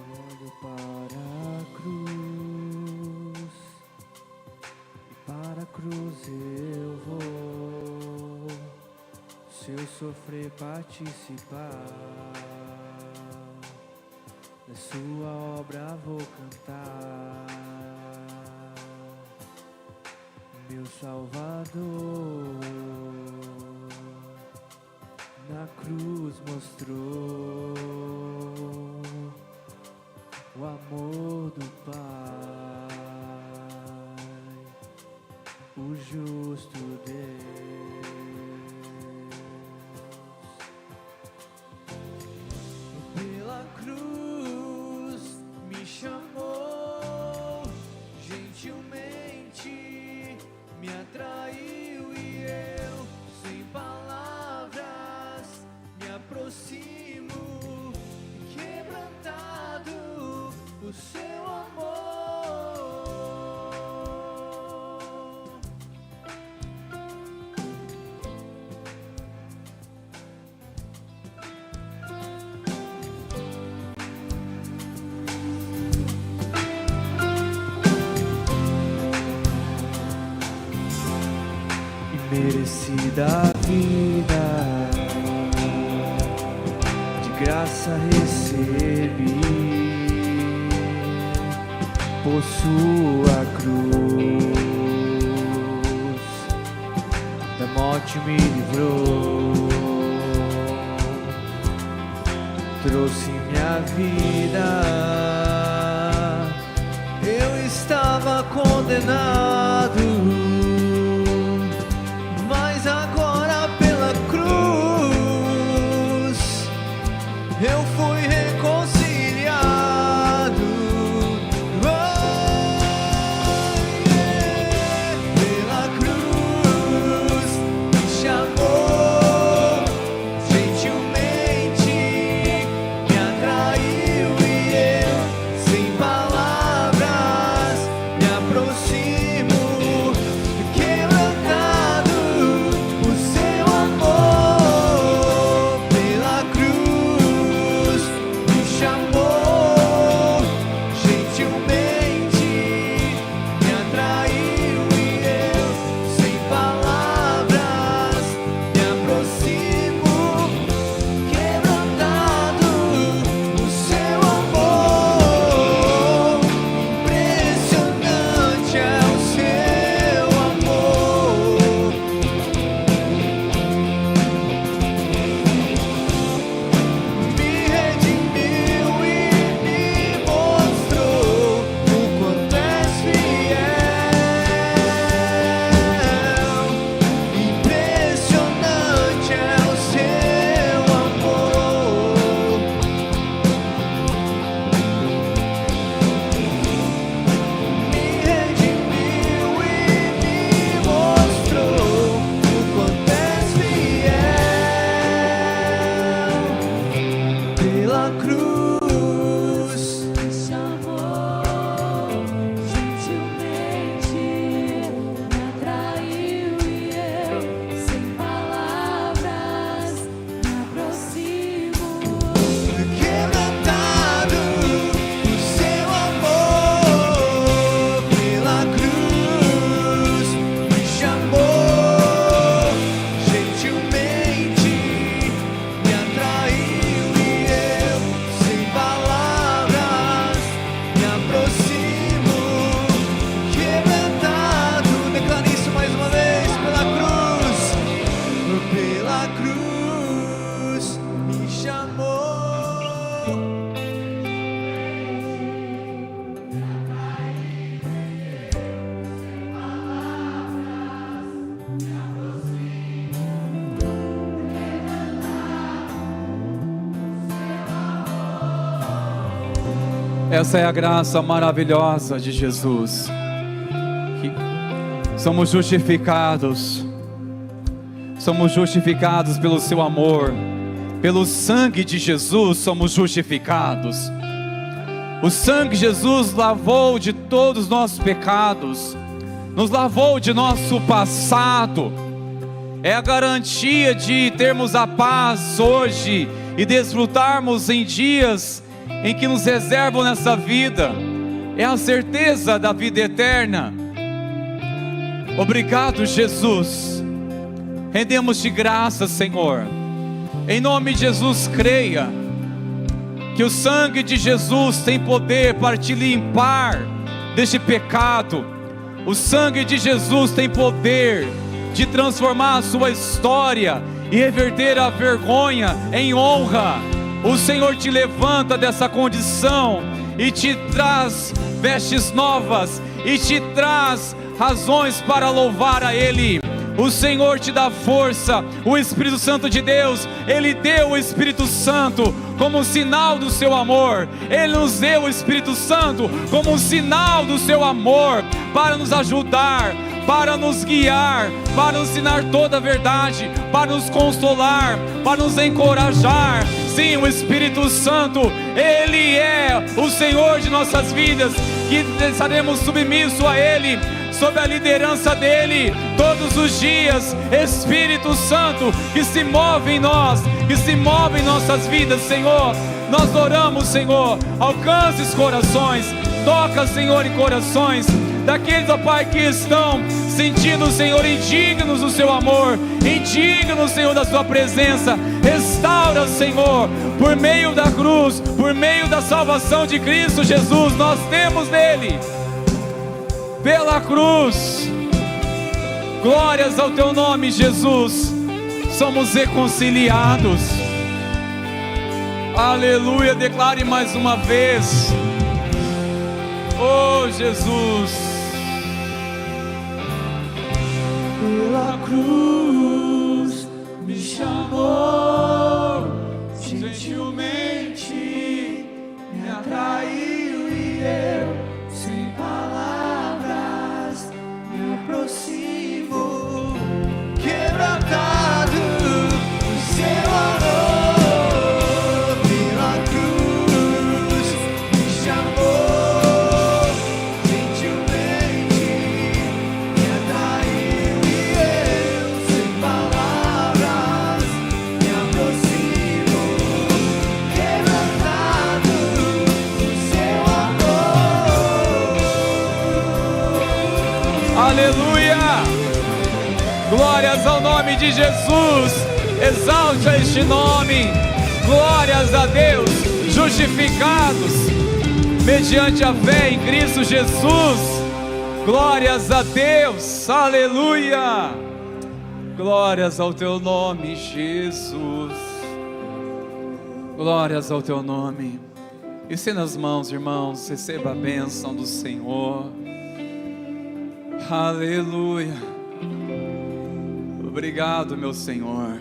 S7: Olho para a cruz, e para a cruz eu vou. Se eu sofrer, participar da sua obra, vou cantar. Meu Salvador na cruz mostrou o amor do Pai, o justo Deus. E pela cruz me chamou, gentilmente me atraiu e eu, sem palavras, me aproximo, quebrantado o seu amor. Merecida a vida, de graça recebi, por sua cruz, da morte me livrou, trouxe minha vida. Eu estava condenado, agora pela cruz eu fui reconciliado. Pela cruz me chamou, gentilmente me atraiu e eu, sem palavras, me aproximo,
S5: Essa é a graça maravilhosa de Jesus. Somos justificados. Somos justificados pelo seu amor. Pelo sangue de Jesus somos justificados. O sangue de Jesus lavou de todos os nossos pecados, nos lavou de nosso passado. É a garantia de termos a paz hoje e desfrutarmos em dias em que nos reservam nessa vida. É a certeza da vida eterna. Obrigado, Jesus. Rendemos-te graças, Senhor. Em nome de Jesus, creia que o sangue de Jesus tem poder para te limpar deste pecado. O sangue de Jesus tem poder de transformar a sua história e reverter a vergonha em honra. O Senhor te levanta dessa condição e te traz vestes novas e te traz razões para louvar a Ele. O Senhor te dá força. O Espírito Santo de Deus, Ele deu o Espírito Santo como um sinal do seu amor. Ele nos deu o Espírito Santo como um sinal do seu amor, para nos ajudar, para nos guiar, para nos ensinar toda a verdade, para nos consolar, para nos encorajar. Sim, o Espírito Santo, Ele é o Senhor de nossas vidas, que estaremos submissos a Ele, sob a liderança dEle, todos os dias. Espírito Santo, que se move em nós, que se move em nossas vidas, Senhor. Nós oramos, Senhor, alcance os corações, toca, Senhor, em corações daqueles, ó Pai, que estão sentindo, Senhor, indignos do seu amor, indignos, Senhor, da sua presença. Restaura, Senhor, por meio da cruz, por meio da salvação de Cristo Jesus. Nós temos nele, pela cruz. Glórias ao teu nome, Jesus. Somos reconciliados. Aleluia. Declare mais uma vez: oh Jesus.
S7: Pela cruz me chamou, gentilmente me atraiu, e eu, sem palavras, me aproximo, quebrantado o seu amor. Pela cruz me chamou, gentilmente me atraiu, e eu, sem palavras, me aproximo, quebrantado o seu amor.
S5: Aleluia. Glórias ao nome de Jesus. Exalte este nome. Glórias a Deus. Justificados mediante a fé em Cristo Jesus. Glórias a Deus. Aleluia. Glórias ao teu nome, Jesus. Glórias ao teu nome. Estenda as mãos, irmãos. Receba a bênção do Senhor. Aleluia. Obrigado, meu Senhor,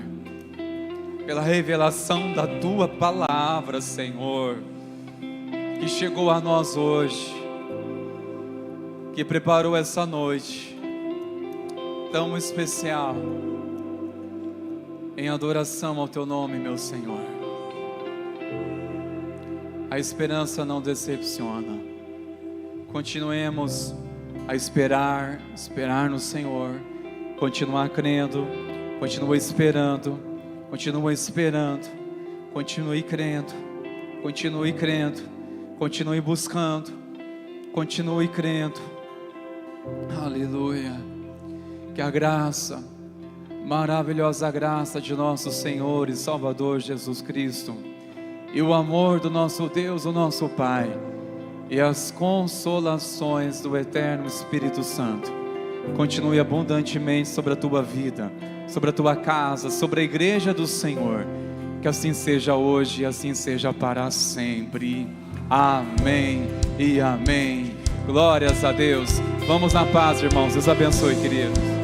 S5: pela revelação da tua palavra, Senhor, que chegou a nós hoje, que preparou essa noite tão especial em adoração ao teu nome, meu Senhor. A esperança não decepciona. Continuemos a esperar no Senhor, continuar crendo, continue esperando, continue esperando, continue crendo, continue crendo, continue buscando, continue crendo. Aleluia. Que a graça, maravilhosa graça de nosso Senhor e Salvador Jesus Cristo, e o amor do nosso Deus, o nosso Pai, e as consolações do eterno Espírito Santo continue abundantemente sobre a tua vida, sobre a tua casa, sobre a igreja do Senhor. Que assim seja hoje e assim seja para sempre. Amém e amém. Glórias a Deus. Vamos na paz, irmãos. Deus abençoe, queridos.